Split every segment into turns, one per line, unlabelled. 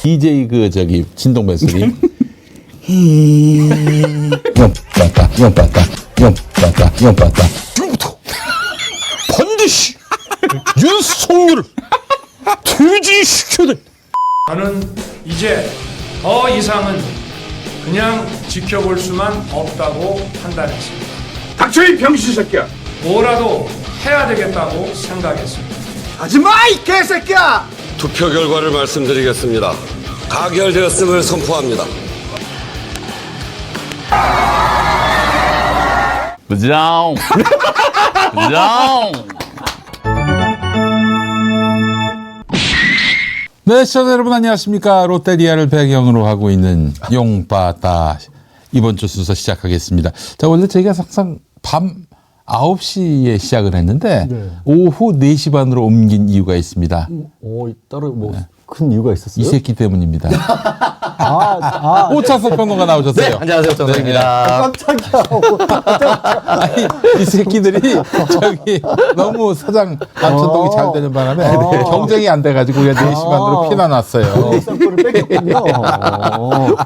DJ 그 저기 진동벨 소리. 지금부터 반드시 윤석열을 퇴진시켜야 돼.
저는 이제 더 이상은 그냥 지켜볼 수만 없다고 판단했습니다.
닥쳐 이 병신 새끼야.
뭐라도 해야 되겠다고 생각했습니다.
하지마 이 개새끼야.
투표 결과를 말씀드리겠습니다. 가결되었음을 선포합니다.
부장. 부장. 네, 시청자 여러분 안녕하십니까. 롯데리아를 배경으로 하고 있는 용바다 이번 주 순서 시작하겠습니다. 자, 원래 저희가 항상 밤 9시에 시작을 했는데 오후 4시 반으로 옮긴 이유가 있습니다.
따로 뭐 큰 이유가 있었어요?
이 새끼 때문입니다. 오차석 평론가 나오셨어요.
네, 안녕하세요. 정석입니다.
깜짝이야.
아니, 이 새끼들이 저기 너무 사장 감천동이 잘 되는 바람에 경쟁이 안 돼가지고 우리가 4시 반으로 피나놨어요.
쌍꺼를 뺏겼군요.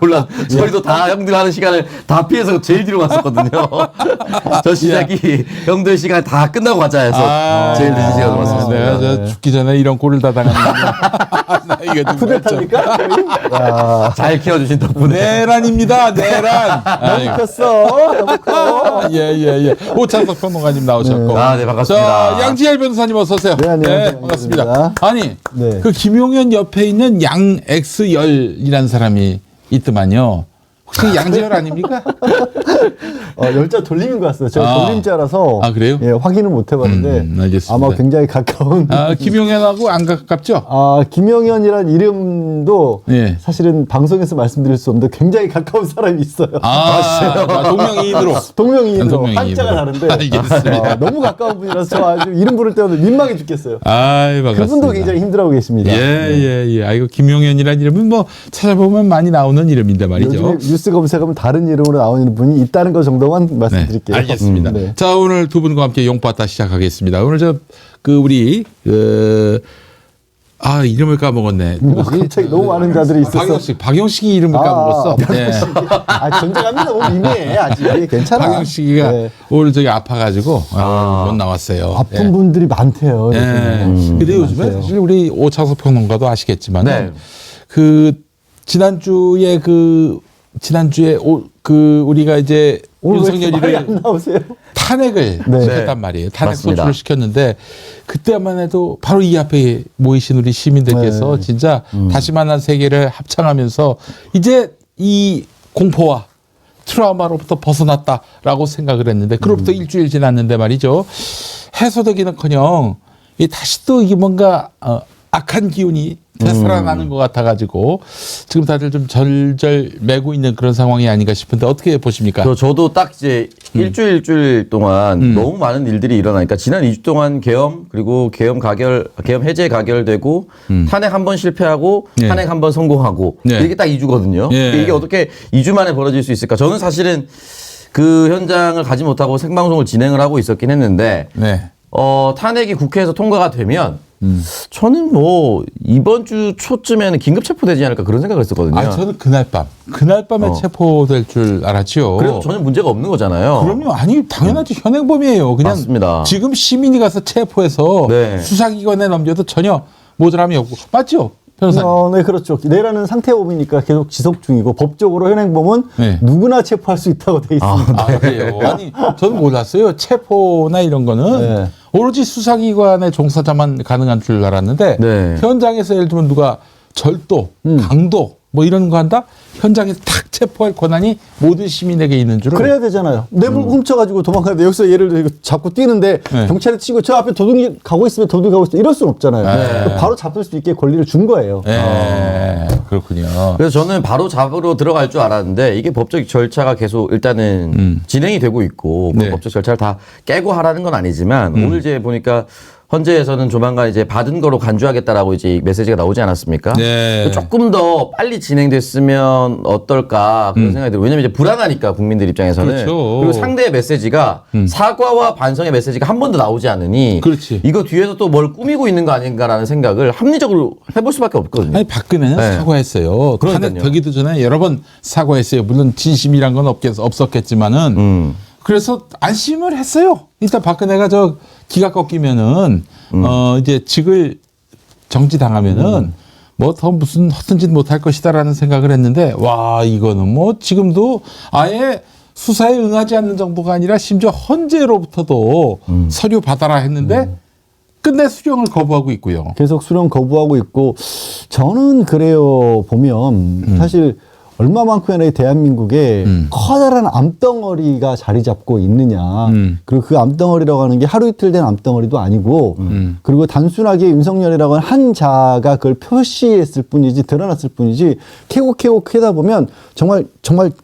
몰라. 저희도 다 형들 하는 시간을 다 피해서 제일 뒤로 갔었거든요. 저 시작이 형들 시간 다 끝나고 가자 해서 제일 늦은 시간으로 왔습니다.
내가 저 죽기 전에 이런 꼴을 다 당하는 나 이거 좀
푸대탑니까?
잘 키워주신 덕분에.
내란입니다. 내란.
너무 컸어. 너무 커.
예. 오찬석 평론가님 나오셨고.
네, 반갑습니다.
자, 양지열 변호사님 어서 오세요.
네, 안녕하세요.
반갑습니다.
양지열입니다.
아니,
네.
그 김용현 옆에 있는 양X열이라는 사람이 있더만요. 혹시 양지열 아닙니까?
열자 돌림인 것 같아요. 제가 돌림자라서
그래요?
예, 확인을 못 해봤는데
알겠습니다.
아마 굉장히 가까운.
김용현하고 안 가깝죠?
김영현이라는 이름도
예.
사실은 방송에서 말씀드릴 수 없는데 굉장히 가까운 사람이 있어요.
동명이인으로.
동명이인으로
동명이인으로.
한자가 다른데
알겠습니다.
너무 가까운 분이라서 저 아주 이름 부를 때마다 민망해 죽겠어요.
아이, 반갑습니다.
그분도 굉장히 힘들어하고 계십니다.
예. 아이고, 김용현이라는 이름은 뭐 찾아보면 많이 나오는 이름인데 말이죠.
요즘에 뉴스 검색하면 다른 이름으로 나오는 분이 있다는 것 정도만 말씀드릴게요.
알겠습니다.
네.
자, 오늘 두 분과 함께 용바다 시작하겠습니다. 오늘 우리 이름을 까먹었네.
갑자기 너무 많은 자들이 있어서.
박영식이 이름을 까먹었어. 네.
전자감이 너무 미미해 아직. 괜찮아.
박영식이가
네.
오늘 저기 아파가지고 못 나왔어요.
아픈 분들이 많대요.
네. 근데 요즘에 사실 우리 오창석 평론가도 아시겠지만
네.
지난주에 우리가 이제
오늘 왜 말이
윤석열이를
안 나오세요?
탄핵을 시켰단 말이에요. 탄핵
맞습니다.
소추를 시켰는데 그때만 해도 바로 이 앞에 모이신 우리 시민들께서 진짜 다시 만난 세계를 합창하면서 이제 이 공포와 트라우마로부터 벗어났다라고 생각을 했는데 그로부터 일주일 지났는데 말이죠. 해소되기는커녕 다시 또 이게 뭔가 악한 기운이 되살아나는 것 같아가지고 지금 다들 좀 절절 매고 있는 그런 상황이 아닌가 싶은데 어떻게 보십니까?
저도 딱 이제 일주일 동안 너무 많은 일들이 일어나니까 지난 2주 동안 계엄 그리고 계엄 해제 가결되고 탄핵 한 번 실패하고
네.
탄핵 한 번 성공하고
네.
이게 딱 2주거든요.
네.
이게 어떻게 2주 만에 벌어질 수 있을까? 저는 사실은 그 현장을 가지 못하고 생방송을 진행을 하고 있었긴 했는데
네.
탄핵이 국회에서 통과가 되면 저는 뭐 이번 주 초쯤에는 긴급 체포되지 않을까 그런 생각을 했었거든요.
저는 그날 밤에 체포될 줄 알았죠.
그래도 전혀 문제가 없는 거잖아요.
그럼요. 아니 당연하지 현행범이에요. 그냥
맞습니다.
지금 시민이 가서 체포해서
네.
수사기관에 넘겨도 전혀 모자람이 없고 맞죠? 변호사님.
네, 그렇죠. 내라는 상태범이니까 계속 지속 중이고 법적으로 현행범은
네.
누구나 체포할 수 있다고 돼 있습니다.
그래요. 아니 저는 몰랐어요. 체포나 이런 거는
네.
오로지 수사기관의 종사자만 가능한 줄 알았는데
네.
현장에서 예를 들면 누가 절도, 강도 뭐 이런 거 한다? 현장에서 탁 체포할 권한이 모든 시민에게 있는 줄은
그래야 되잖아요. 내물 훔쳐가지고 도망가는데 여기서 얘를 들고 잡고 뛰는데
네.
경찰에 치고 저 앞에 도둑이 가고 있으면 도둑이 가고 있으면 이럴 수는 없잖아요.
네.
그러니까 바로 잡을 수 있게 권리를 준 거예요.
그렇군요.
그래서 저는 바로 잡으러 들어갈 줄 알았는데 이게 법적 절차가 계속 일단은 진행이 되고 있고 그
네.
법적 절차를 다 깨고 하라는 건 아니지만 오늘 이제 보니까 헌재에서는 조만간 이제 받은 거로 간주하겠다라고 이제 메시지가 나오지 않았습니까?
네.
조금 더 빨리 진행됐으면 했으면 어떨까 그런 생각이 들어요. 왜냐면 이제 불안하니까 국민들 입장에서는.
그렇죠.
그리고 상대의 메시지가 사과와 반성의 메시지가 한 번도 나오지 않으니
그렇지.
이거 뒤에서 또 뭘 꾸미고 있는 거 아닌가라는 생각을 합리적으로 해볼 수밖에 없거든요.
아니 박근혜는
네.
사과했어요.
그러니까요.
탄핵 되기도 전에 여러 번 사과했어요. 물론 진심이란 건 없었겠지만은 그래서 안심을 했어요. 일단 박근혜가 저 기가 꺾이면은 이제 직을 정지당하면은 뭐 더 무슨 허튼 짓 못할 것이다라는 생각을 했는데 와 이거는 뭐 지금도 아예 수사에 응하지 않는 정도가 아니라 심지어 헌재로부터도 서류 받아라 했는데 끝내 수령을 거부하고 있고요.
계속 수령 거부하고 있고 저는 그래요. 보면 사실 얼마만큼이나 이 대한민국에 커다란 암덩어리가 자리 잡고 있느냐. 그리고 그 암덩어리라고 하는 게 하루 이틀 된 암덩어리도 아니고 그리고 단순하게 윤석열이라고 하는 한 자가 그걸 표시했을 뿐이지 드러났을 뿐이지 캐고 캐다 보면 정말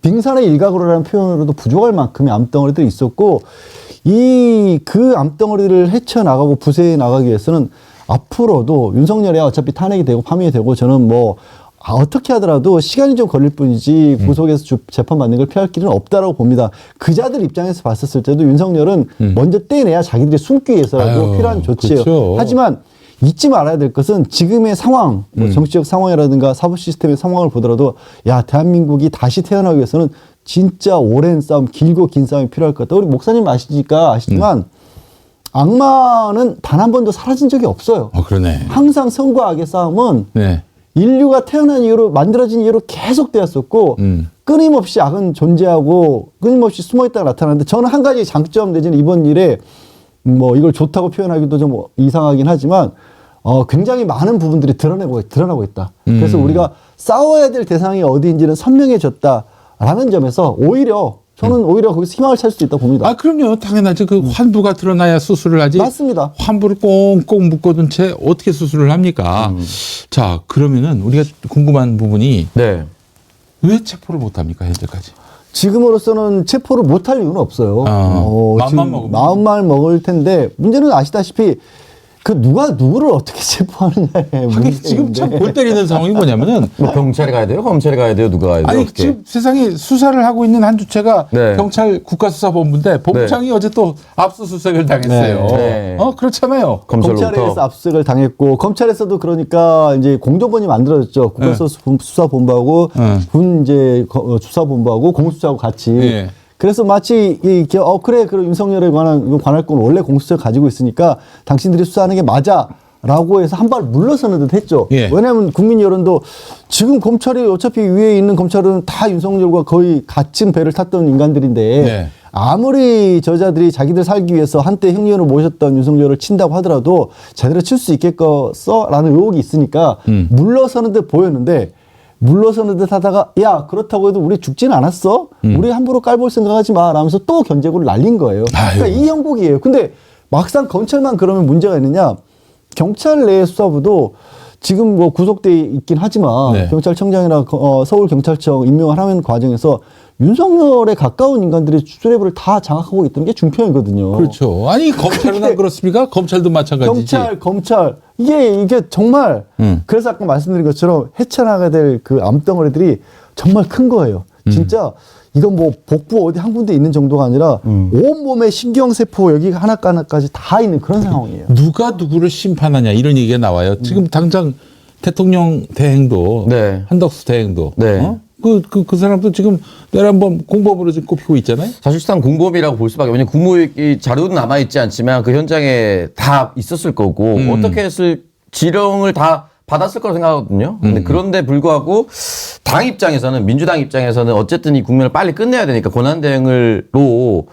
빙산의 일각으로라는 표현으로도 부족할 만큼의 암덩어리들이 있었고 그 암덩어리를 헤쳐나가고 부세해 나가기 위해서는 앞으로도 윤석열이 어차피 탄핵이 되고 파면이 되고 저는 뭐 어떻게 하더라도 시간이 좀 걸릴 뿐이지 구속에서 재판받는 걸 피할 길은 없다라고 봅니다. 그자들 입장에서 봤었을 때도 윤석열은 먼저 떼내야 자기들이 숨기 위해서라도
아유,
필요한 조치예요.
그렇죠.
하지만 잊지 말아야 될 것은 지금의 상황, 뭐 정치적 상황이라든가 사법 시스템의 상황을 보더라도 야 대한민국이 다시 태어나기 위해서는 진짜 오랜 싸움, 길고 긴 싸움이 필요할 것 같다. 우리 목사님 아시지만 악마는 단 한 번도 사라진 적이 없어요.
그러네.
항상 선과 악의 싸움은
네.
인류가 태어난 이후로 만들어진 이후로 계속 되었었고 끊임없이 악은 존재하고 끊임없이 숨어있다가 나타나는데 저는 한 가지 장점 내지는 이번 일에 뭐 이걸 좋다고 표현하기도 좀 이상하긴 하지만 굉장히 많은 부분들이 드러나고 있다. 그래서 우리가 싸워야 될 대상이 어디인지는 선명해졌다라는 점에서 저는 오히려 거기서 희망을 찾을 수 있다고 봅니다.
아 그럼요. 당연하죠. 그 환부가 드러나야 수술을 하지.
맞습니다.
환부를 꽁꽁 묶어둔 채 어떻게 수술을 합니까? 자 그러면은 우리가 궁금한 부분이
네.
왜 체포를 못합니까 현재까지?
지금으로서는 체포를 못할 이유는 없어요.
마음만
지금
먹으면.
마음만 먹을 텐데 문제는 아시다시피 그 누가 누구를 어떻게 체포하느냐에
하긴 지금 참 골 때리는 상황이 뭐냐면은
뭐 경찰이 가야 돼요? 검찰이 가야 돼요? 누가 가야 돼요?
아니
어떻게?
지금 세상에 수사를 하고 있는 한 주체가
네.
경찰 국가수사본부인데 본부장이 어제 또 압수수색을 당했어요.
네.
그렇잖아요.
검찰로부터.
검찰에서 압수수색을 당했고 검찰에서도 그러니까 이제 공조본이 만들어졌죠. 국가수사본부하고 군 이제 수사본부하고 공수처하고 같이.
네.
그래서 마치 그래 윤석열에 관한 관할권 원래 공수처가 가지고 있으니까 당신들이 수사하는 게 맞아라고 해서 한 발 물러서는 듯 했죠.
예.
왜냐하면 국민 여론도 지금 검찰이 어차피 위에 있는 검찰은 다 윤석열과 거의 같은 배를 탔던 인간들인데
네.
아무리 저자들이 자기들 살기 위해서 한때 형님으로 모셨던 윤석열을 친다고 하더라도 제대로 칠 수 있겠어라는 의혹이 있으니까 물러서는 듯 보였는데 물러서는 듯 하다가 야 그렇다고 해도 우리 죽진 않았어. 우리 함부로 깔볼 생각하지 마 라면서 또 견제구를 날린 거예요. 그러니까 이 형국이에요. 근데 막상 검찰만 그러면 문제가 있느냐. 경찰 내 수사부도 지금 뭐 구속돼 있긴 하지만
네.
경찰청장이나 서울경찰청 임명을 하는 과정에서 윤석열에 가까운 인간들이 수뇌부를 다 장악하고 있다는 게 중평이거든요.
그렇죠. 아니 검찰은 안 그렇습니까? 검찰도 마찬가지지.
검찰 이게 정말 그래서 아까 말씀드린 것처럼 헤쳐나가야 될 그 암덩어리들이 정말 큰 거예요. 진짜 이건 뭐 복부 어디 한 군데 있는 정도가 아니라 온몸에 신경세포 여기 하나까지 다 있는 그런 상황이에요.
누가 누구를 심판하냐 이런 얘기가 나와요. 지금 당장 대통령 대행도
네.
한덕수 대행도
네.
그 사람도 지금 내란범 공범으로 지금 꼽히고 있잖아요.
사실상 공범이라고 볼 수밖에. 왜냐면 국무회의 자료는 남아있지 않지만 그 현장에 다 있었을 거고 어떻게 했을 지령을 다 받았을 거라고 생각하거든요. 근데 그런데 불구하고 당 입장에서는 민주당 입장에서는 어쨌든 이 국면을 빨리 끝내야 되니까 권한대행으로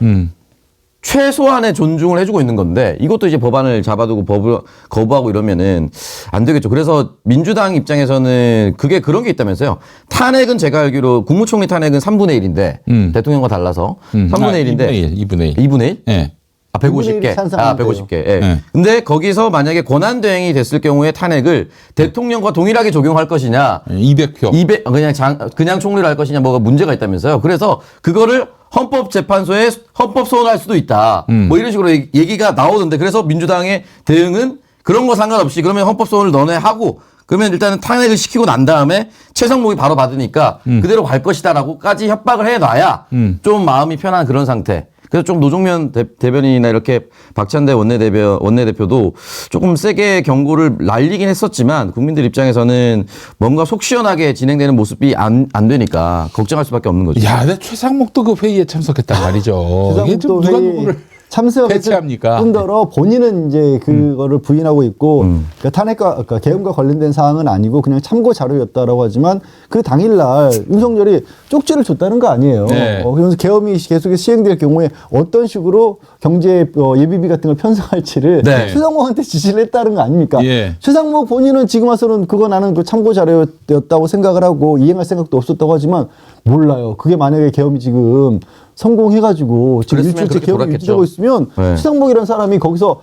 최소한의 존중을 해주고 있는 건데 이것도 이제 법안을 잡아두고 법을 거부하고 이러면은 안 되겠죠. 그래서 민주당 입장에서는 그게 그런 게 있다면서요. 탄핵은 제가 알기로 국무총리 탄핵은 3분의 1인데 대통령과 달라서 3분의 1인데
2분의 1.
2분의 1?
예.
150개.
찬성하는데요.
150개. 예.
네.
근데 거기서 만약에 권한대행이 됐을 경우에 탄핵을 대통령과 동일하게 적용할 것이냐
200표.
그냥 총리를 할 것이냐 뭐가 문제가 있다면서요. 그래서 그거를 헌법재판소에 헌법 소원할 수도 있다. 뭐 이런 식으로 얘기가 나오던데 그래서 민주당의 대응은 그런 거 상관없이 그러면 헌법 소원을 너네 하고 그러면 일단은 탄핵을 시키고 난 다음에 최상목이 바로 받으니까 그대로 갈 것이다라고까지 협박을 해놔야 좀 마음이 편한 그런 상태. 그래서 좀 노종면 대변인이나 이렇게 박찬대 원내대표도 조금 세게 경고를 날리긴 했었지만 국민들 입장에서는 뭔가 속 시원하게 진행되는 모습이 안 되니까 걱정할 수밖에 없는 거죠.
야, 근데 최상목도 그 회의에 참석했단 말이죠. 이게 좀
최상목도
누가
회의
누구를
참석했을
배치합니까?
뿐더러 본인은 이제 그거를 부인하고 있고 그러니까 탄핵과 그러니까 계엄과 관련된 사항은 아니고 그냥 참고 자료였다라고 하지만 그 당일날 윤석열이 쪽지를 줬다는 거 아니에요.
네.
그러면서 계엄이 계속해서 시행될 경우에 어떤 식으로 경제 예비비 같은 걸 편성할지를
네.
최상목한테 지시를 했다는 거 아닙니까?
예.
최상목 본인은 지금 와서는 그거 나는 그 참고 자료였다고 생각을 하고 이행할 생각도 없었다고 하지만 몰라요. 그게 만약에 계엄이 지금 성공해가지고 지금
그랬으면
일주일째
그렇게
계엄이
돌았겠죠.
유지되고 있으면
네.
최상목이라는 사람이 거기서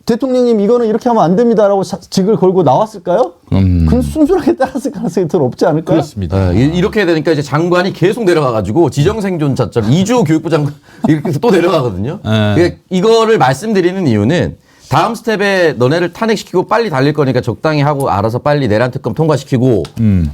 대통령님 이거는 이렇게 하면 안 됩니다라고 직을 걸고 나왔을까요? 그럼 순순하게 따랐을 가능성이 더 높지 않을까요?
그렇습니다.
이렇게 되니까 이제 장관이 계속 내려가가지고 지정생존 자처럼 이주호 교육부 장관 이렇게 해서 또 내려가거든요. 그러니까 이거를 말씀드리는 이유는 다음 스텝에 너네를 탄핵시키고 빨리 달릴 거니까 적당히 하고 알아서 빨리 내란 특검 통과시키고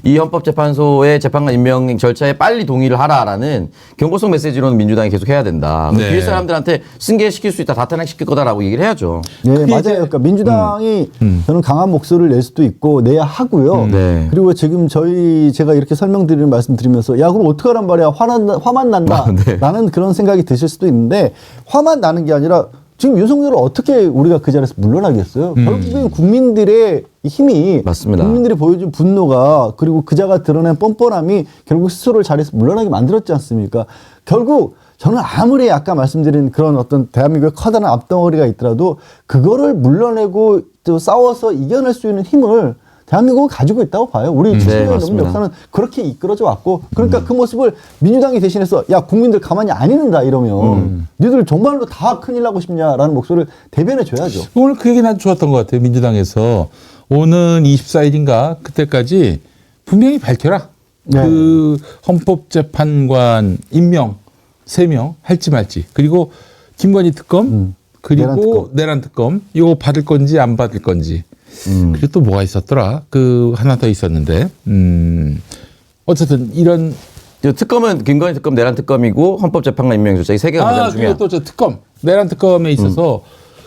이 헌법재판소의 재판관 임명 절차에 빨리 동의를 하라라는 경고성 메시지로는 민주당이 계속 해야 된다.
네.
뒤에 사람들한테 승계시킬 수 있다, 다 탄핵시킬 거다라고 얘기를 해야죠.
네,
그게
맞아요.
이제-
그러니까 민주당이 저는 강한 목소리를 낼 수도 있고 내야 하고요.
네.
그리고 지금 제가 이렇게 설명드리는 말씀 드리면서 야 그럼 어떡하란 말이야 화만 난다
네.
라는 그런 생각이 드실 수도 있는데 화만 나는 게 아니라 지금 윤석열을 어떻게 우리가 그 자리에서 물러나겠어요? 결국엔 국민들의 힘이
맞습니다.
국민들이 보여준 분노가 그리고 그자가 드러낸 뻔뻔함이 결국 스스로를 자리에서 물러나게 만들었지 않습니까? 결국 저는 아무리 아까 말씀드린 그런 어떤 대한민국의 커다란 앞덩어리가 있더라도 그거를 물러내고 또 싸워서 이겨낼 수 있는 힘을 대한민국은 가지고 있다고 봐요. 우리 70년이 넘는
맞습니다.
역사는 그렇게 이끌어져 왔고 그러니까 그 모습을 민주당이 대신해서 야 국민들 가만히 안 있는다 이러면 니들 정말로 다 큰일 나고 싶냐라는 목소리를 대변해 줘야죠.
오늘 그 얘기 난 좋았던 것 같아요. 민주당에서 오는 24일인가 그때까지 분명히 밝혀라.
네.
그 헌법재판관 임명 3명 할지 말지. 그리고 김건희 특검 그리고 내란 특검 이거 받을 건지 안 받을 건지. 그리고 또 뭐가 있었더라? 그 하나 더 있었는데. 어쨌든 이런
특검은 김건희 특검, 내란 특검이고 헌법재판관 임명 절차 이 세 개가 가장 중요한.
그리고 또 저 특검 내란 특검에 있어서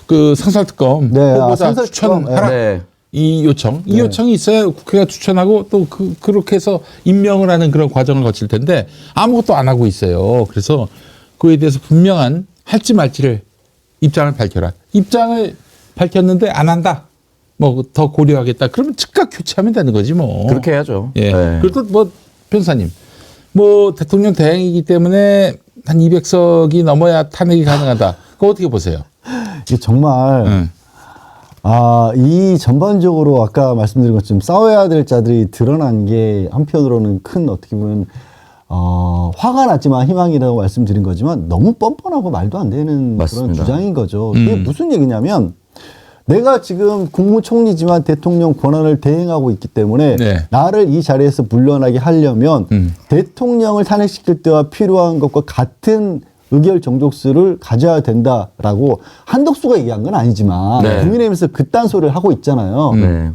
그 상설 특검
네,
후보자
상설 특검,
추천하라.
네.
이 요청, 이 요청이 있어야 국회가 추천하고 또 그렇게 해서 임명을 하는 그런 과정을 거칠 텐데 아무것도 안 하고 있어요. 그래서 그에 대해서 분명한 할지 말지를 입장을 밝혀라. 입장을 밝혔는데 안 한다. 뭐 더 고려하겠다. 그러면 즉각 교체하면 되는 거지 뭐.
그렇게 해야죠.
예.
네.
그리고 또 뭐 변호사님, 뭐 대통령 대행이기 때문에 한 200석이 넘어야 탄핵이 가능하다. 그거 어떻게 보세요?
이게 정말 이 전반적으로 아까 말씀드린 것처럼 싸워야 될 자들이 드러난 게 한편으로는 큰 어떻게 보면 화가 났지만 희망이라고 말씀드린 거지만 너무 뻔뻔하고 말도 안 되는
맞습니다.
그런 주장인 거죠. 이게 무슨 얘기냐면 내가 지금 국무총리지만 대통령 권한을 대행하고 있기 때문에
네.
나를 이 자리에서 물러나게 하려면 대통령을 탄핵시킬 때와 필요한 것과 같은 의결 정족수를 가져야 된다라고 한덕수가 얘기한 건 아니지만
네.
국민의힘에서 그딴 소리를 하고 있잖아요.
네.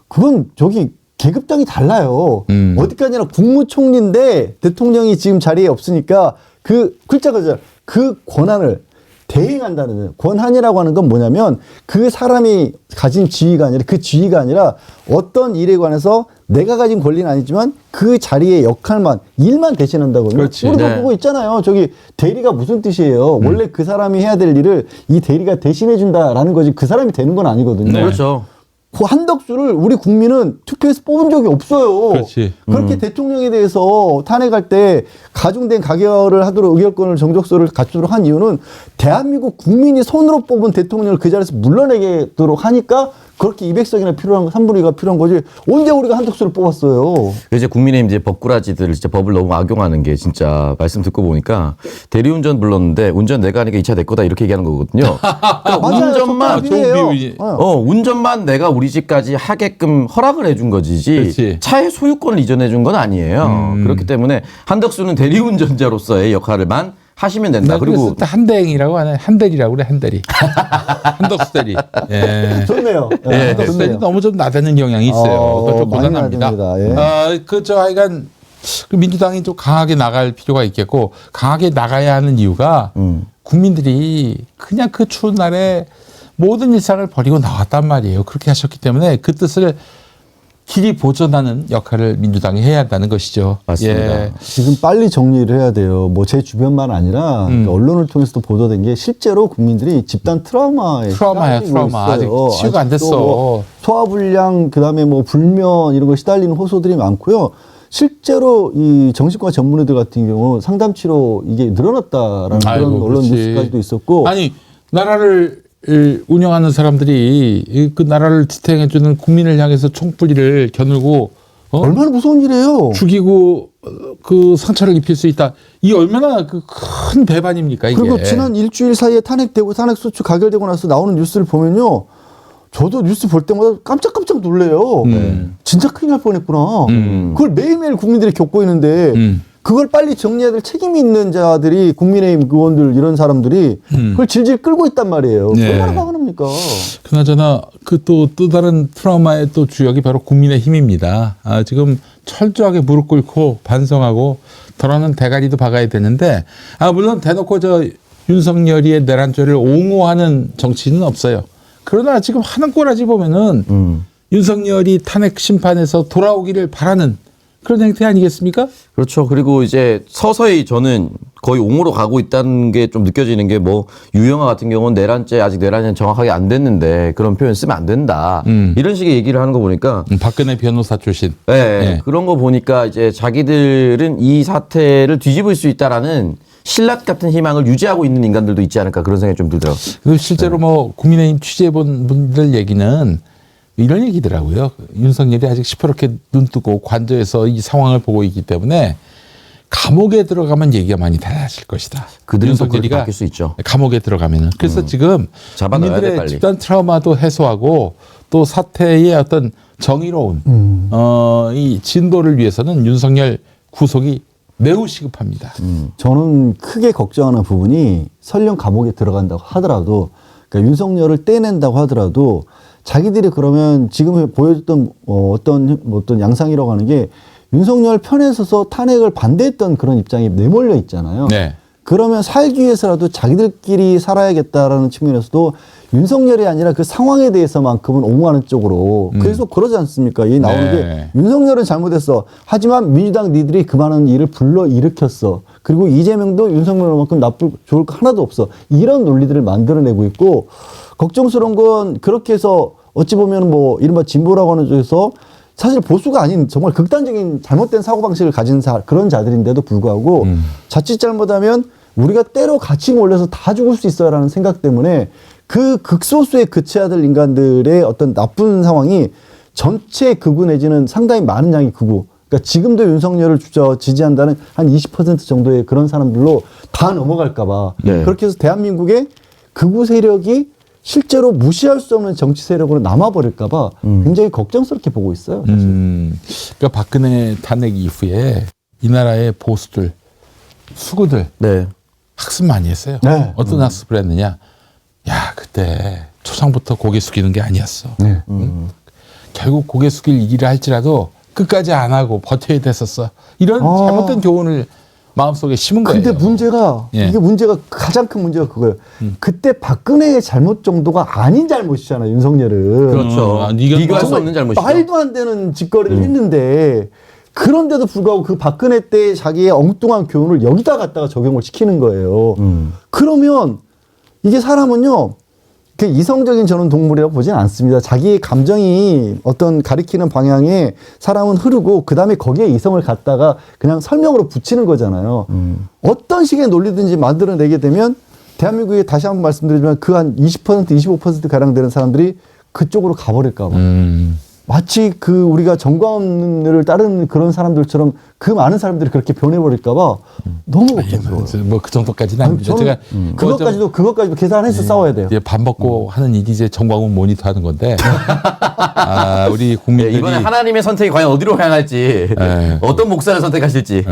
그건 저기 계급장이 달라요. 어디까지나 국무총리인데 대통령이 지금 자리에 없으니까 그 글자가 그 권한을 대행한다는 거예요. 권한이라고 하는 건 뭐냐면 그 사람이 가진 지위가 아니라 그 지위가 아니라 어떤 일에 관해서 내가 가진 권리는 아니지만 그 자리의 역할만 일만 대신한다고요.
그렇지.
우리가
네.
보고 있잖아요. 저기 대리가 무슨 뜻이에요? 원래 그 사람이 해야 될 일을 이 대리가 대신해 준다라는 거지 그 사람이 되는 건 아니거든요.
그렇죠.
그 한덕수를 우리 국민은 투표에서 뽑은 적이 없어요.
그렇지.
그렇게 대통령에 대해서 탄핵할 때 가중된 가결을 하도록 의결권을 정족수를 갖추도록 한 이유는 대한민국 국민이 손으로 뽑은 대통령을 그 자리에서 물러내도록 하니까 그렇게 200석이나 필요한 3분의 2가 필요한 거지. 언제 우리가 한덕수를 뽑았어요.
이제 국민의힘 이제 법꾸라지들 진짜 법을 너무 악용하는 게 진짜 말씀 듣고 보니까 대리운전 불렀는데 운전 내가 하니까 이 차 내 거다 이렇게 얘기하는 거거든요. 그러니까
맞아요.
운전만
비율이.
운전만 내가 우리 집까지 하게끔 허락을 해준 거지지
그렇지.
차의 소유권을 이전해 준 건 아니에요. 그렇기 때문에 한덕수는 대리운전자로서의 역할을만 하시면 된다.
그리고 한대행이라고 하네. 한대리라고 그래. 한대리. 한덕수 대리. 예.
좋네요.
예, 한덕수 대리 너무 좀 나대는 경향이 있어요. 그거 좀
많이
곤란합니다.
나댑니다. 예.
하여간 그 민주당이 좀 강하게 나갈 필요가 있겠고 강하게 나가야 하는 이유가 국민들이 그냥 그 추운 날에 모든 일상을 버리고 나왔단 말이에요. 그렇게 하셨기 때문에 그 뜻을 길이 보존하는 역할을 민주당이 해야 한다는 것이죠.
맞습니다.
예.
지금 빨리 정리를 해야 돼요. 뭐 제 주변만 아니라 언론을 통해서도 보도된 게 실제로 국민들이 집단 트라우마에
트라우마야,
시달리고
트라우마.
있어요.
아직 치유가 안
아직도
됐어.
뭐 소화불량, 그다음에 뭐 불면 이런 거 시달리는 호소들이 많고요. 실제로 이 정신과 전문의들 같은 경우 상담 치료 이게 늘어났다라는
아이고,
그런 언론
그렇지.
뉴스까지도 있었고.
아니 나라를 운영하는 사람들이 그 나라를 지탱해주는 국민을 향해서 총불리를 겨누고
얼마나 무서운 일이에요.
죽이고 그 상처를 입힐 수 있다. 이 얼마나 그 큰 배반입니까 이게.
그리고 지난 일주일 사이에 탄핵되고 탄핵소추 가결되고 나서 나오는 뉴스를 보면요. 저도 뉴스 볼 때마다 깜짝깜짝 놀래요. 진짜 큰일 날 뻔했구나. 그걸 매일매일 국민들이 겪고 있는데 그걸 빨리 정리해야 될 책임이 있는 자들이 국민의힘 의원들 이런 사람들이 그걸 질질 끌고 있단 말이에요.
네.
얼마나 화가 납니까?
그나저나 그 또 다른 트라우마의 또 주역이 바로 국민의힘입니다. 지금 철저하게 무릎 꿇고 반성하고 더러는 대가리도 박아야 되는데 물론 대놓고 저 윤석열이의 내란죄를 옹호하는 정치인은 없어요. 그러나 지금 하는 꼬라지 보면은 윤석열이 탄핵 심판에서 돌아오기를 바라는 그런 행태 아니겠습니까?
그렇죠. 그리고 이제 서서히 저는 거의 옹호로 가고 있다는 게 좀 느껴지는 게 뭐 유영아 같은 경우는 내란죄 아직 내란이 정확하게 안 됐는데 그런 표현 쓰면 안 된다. 이런 식의 얘기를 하는 거 보니까
박근혜 변호사 출신.
네, 그런 거 보니까 이제 자기들은 이 사태를 뒤집을 수 있다라는 신라 같은 희망을 유지하고 있는 인간들도 있지 않을까 그런 생각이 좀 들더라고요.
그리고 실제로 뭐 국민의힘 취재해본 분들 얘기는 이런 얘기더라고요. 윤석열이 아직 시퍼렇게 눈 뜨고 관저에서 이 상황을 보고 있기 때문에 감옥에 들어가면 얘기가 많이 달라질 것이다.
그들은 또 그렇게 바뀔 수 있죠.
감옥에 들어가면은. 그래서 지금
잡아넣어야 돼,
국민들의
빨리.
집단 트라우마도 해소하고 또 사태의 어떤 정의로운 이 진도를 위해서는 윤석열 구속이 매우 시급합니다.
저는 크게 걱정하는 부분이 설령 감옥에 들어간다고 하더라도 그러니까 윤석열을 떼낸다고 하더라도 자기들이 그러면 지금 보여줬던 어떤 양상이라고 하는 게 윤석열 편에 서서 탄핵을 반대했던 그런 입장이 내몰려 있잖아요.
네.
그러면 살기 위해서라도 자기들끼리 살아야겠다라는 측면에서도 윤석열이 아니라 그 상황에 대해서만큼은 옹호하는 쪽으로 계속 그러지 않습니까? 이 나오는
네.
게 윤석열은 잘못했어. 하지만 민주당 니들이 그 많은 일을 불러 일으켰어. 그리고 이재명도 윤석열만큼 좋을 거 하나도 없어. 이런 논리들을 만들어내고 있고 걱정스러운 건 그렇게 해서 어찌 보면 뭐 이른바 진보라고 하는 쪽에서 사실 보수가 아닌 정말 극단적인 잘못된 사고방식을 가진 그런 자들인데도 불구하고 자칫 잘못하면 우리가 때로 같이 몰려서 다 죽을 수 있어라는 생각 때문에 그 극소수에 그쳐야 될 인간들의 어떤 나쁜 상황이 전체 극우 내지는 상당히 많은 양의 극우 그러니까 지금도 윤석열을 지지한다는 한 20% 정도의 그런 사람들로 다 넘어갈까 봐
네.
그렇게 해서 대한민국의 극우 세력이 실제로 무시할 수 없는 정치 세력으로 남아버릴까 봐 굉장히 걱정스럽게 보고 있어요. 사실.
그러니까 박근혜 탄핵 이후에 이 나라의 보수들, 수구들
네.
학습 많이 했어요.
네.
어떤 학습을 했느냐? 야, 그때 초장부터 고개 숙이는 게 아니었어.
네.
결국 고개 숙일 일을 할지라도 끝까지 안 하고 버텨야 됐었어. 이런 잘못된 교훈을 마음속에 심은 거예요.
근데 문제가
예.
이게 문제가 가장 큰 문제가 그거예요. 그때 박근혜의 잘못 정도가 아닌 잘못이잖아요. 윤석열은.
그렇죠. 비교할 수 없는 잘못이죠.
말도 안 되는 짓거리를 했는데 그런데도 불구하고 그 박근혜 때 자기의 엉뚱한 교훈을 여기다 갖다가 적용을 시키는 거예요. 그러면 이게 사람은요. 그 이성적인 저는 동물이라고 보진 않습니다. 자기의 감정이 어떤 가리키는 방향에 사람은 흐르고 그 다음에 거기에 이성을 갖다가 그냥 설명으로 붙이는 거잖아요. 어떤 식의 논리든지 만들어내게 되면 대한민국에 다시 한번 말씀드리지만 그 한 20% 25% 가량 되는 사람들이 그쪽으로 가버릴까 봐. 마치 그 우리가 정광훈을 따르는 그런 사람들처럼 그 많은 사람들이 그렇게 변해버릴까봐 너무 걱정스러워요.
뭐 그 정도까지는 아닙니다.
저는
제가
그것까지도 계산해서 싸워야 돼요.
이제 밥 먹고 하는 일이 이제 정광훈 모니터하는 건데 우리 국민들이
이번에 하나님의 선택이 과연 어디로 향할지 어떤 목사를 선택하실지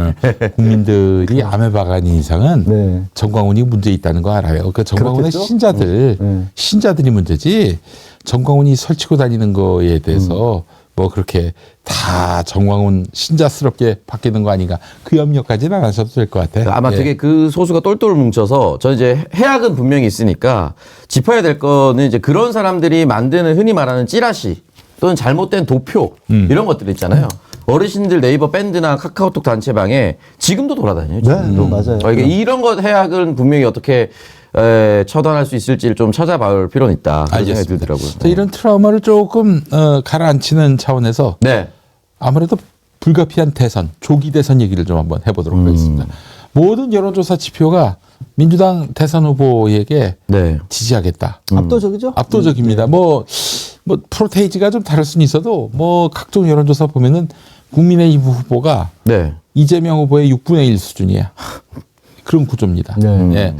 국민들이 아메바가 아닌 이상은
네.
정광훈이 문제 있다는 거 알아요. 그 정광훈의
그렇겠죠?
신자들이 문제지 정광훈이 설치고 다니는 거에 대해서 뭐 그렇게 다 정광훈 신자스럽게 바뀌는 거 아닌가 그 염려까지는 안 하셔도 될 것 같아요.
아마
예.
되게 그 소수가 똘똘 뭉쳐서 저는 이제 해악은 분명히 있으니까 짚어야 될 거는 이제 그런 사람들이 만드는 흔히 말하는 찌라시 또는 잘못된 도표 이런 것들 있잖아요. 어르신들 네이버 밴드나 카카오톡 단체방에 지금도 돌아다녀요. 지금도.
네, 맞아요.
이게 이런 것 해악은 분명히 어떻게 처단할 수 있을지를 좀 찾아볼 필요는 있다. 그런 생각이
알겠습니다.
들더라고요.
그래서 이런 트라우마를 조금 가라앉히는 차원에서
네.
아무래도 불가피한 대선, 조기 대선 얘기를 좀 한번 해보도록 하겠습니다. 모든 여론조사 지표가 민주당 대선 후보에게
네.
지지하겠다.
압도적이죠?
압도적입니다. 뭐 프로테이지가 좀 다를 수는 있어도 뭐 각종 여론조사 보면은 국민의힘 후보가
네.
이재명 후보의 6분의 1 수준이야. 그런 구조입니다.
네.
예.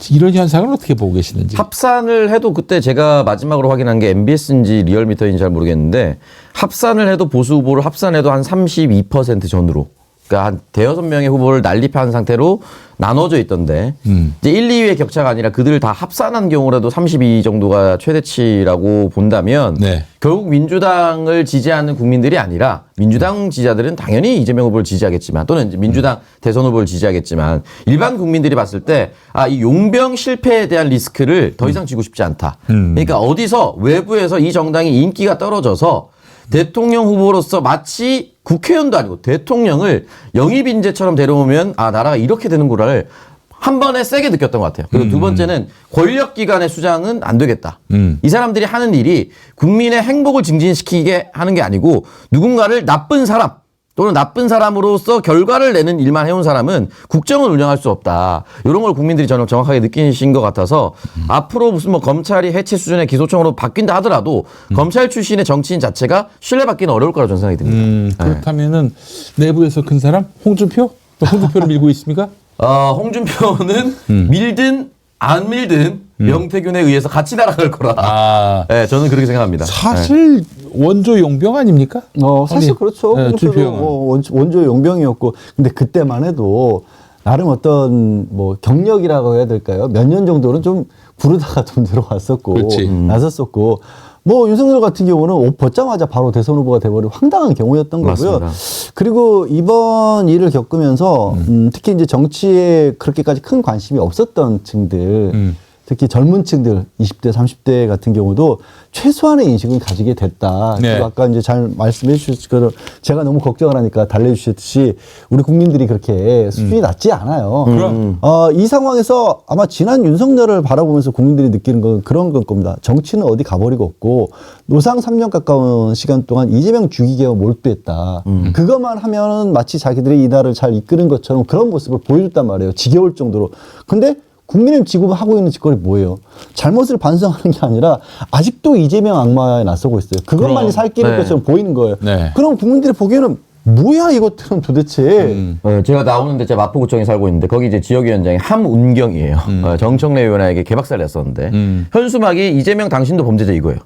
이런 현상을 어떻게 보고 계시는지.
합산을 해도 그때 제가 마지막으로 확인한 게 MBS인지 리얼미터인지 잘 모르겠는데 합산을 해도 보수 후보를 합산해도 한 32% 전후로 그러니까 한 대여섯 명의 후보를 난립한 상태로 나눠져 있던데 이제 1, 2위의 격차가 아니라 그들을 다 합산한 경우라도 32 정도가 최대치라고 본다면
네.
결국 민주당을 지지하는 국민들이 아니라 민주당 지지자들은 당연히 이재명 후보를 지지하겠지만 또는 이제 민주당 대선 후보를 지지하겠지만 일반 국민들이 봤을 때 이 용병 실패에 대한 리스크를 더 이상 지고 싶지 않다. 그러니까 어디서 외부에서 이 정당이 인기가 떨어져서 대통령 후보로서 마치 국회의원도 아니고 대통령을 영입 인재처럼 데려오면 나라가 이렇게 되는구나를 한 번에 세게 느꼈던 것 같아요. 그리고 두 번째는 권력기관의 수장은 안 되겠다. 이 사람들이 하는 일이 국민의 행복을 증진시키게 하는 게 아니고 누군가를 나쁜 사람 또는 나쁜 사람으로서 결과를 내는 일만 해온 사람은 국정을 운영할 수 없다. 이런 걸 국민들이 저는 정확하게 느끼신 것 같아서 앞으로 무슨 뭐 검찰이 해체 수준의 기소청으로 바뀐다 하더라도 검찰 출신의 정치인 자체가 신뢰받기는 어려울 거라고 저는 생각이 듭니다.
그렇다면은 내부에서 큰 사람 홍준표? 홍준표를 밀고 있습니까?
홍준표는 밀든 안 밀든 명태균에 의해서 같이 날아갈 거라. 네, 저는 그렇게 생각합니다.
사실 원조 용병 아닙니까?
사실 그렇죠.
네,
홍준표도
준표형은.
원조 용병이었고, 근데 그때만 해도 나름 어떤 뭐 경력이라고 해야 될까요? 몇 년 정도는 좀 부르다가 좀 들어왔었고,
그렇지.
나섰었고, 뭐 윤석열 같은 경우는 옷 벗자마자 바로 대선 후보가 돼버린 황당한 경우였던 거고요.
맞습니다.
그리고 이번 일을 겪으면서 특히 이제 정치에 그렇게까지 큰 관심이 없었던 층들, 특히 젊은 층들 20대, 30대 같은 경우도 최소한의 인식을 가지게 됐다.
네.
그리고 아까 이제 잘 말씀해 주셨을 거로 제가 너무 걱정을 하니까 달래주셨듯이 우리 국민들이 그렇게 수준이 낮지 않아요.
그럼.
이 상황에서 아마 지난 윤석열을 바라보면서 국민들이 느끼는 건 그런 건 겁니다. 정치는 어디 가버리고 없고 노상 3년 가까운 시간 동안 이재명 죽이기에 몰두했다. 그것만 하면은 마치 자기들이 이 나라를 잘 이끄는 것처럼 그런 모습을 보여줬단 말이에요. 지겨울 정도로. 근데 국민의힘 지금 하고 있는 짓거리 뭐예요? 잘못을 반성하는 게 아니라 아직도 이재명 악마에 나서고 있어요. 그것만이 살 길인
네.
것처럼 보이는 거예요.
네.
그럼 국민들이 보기에는 뭐야 이것들은 도대체.
제가 나오는데 제가 마포구청에 살고 있는데 거기 이제 지역위원장이 함운경이에요. 정청래 의원에게 개박살 냈었는데 현수막이 이재명 당신도 범죄자 이거예요.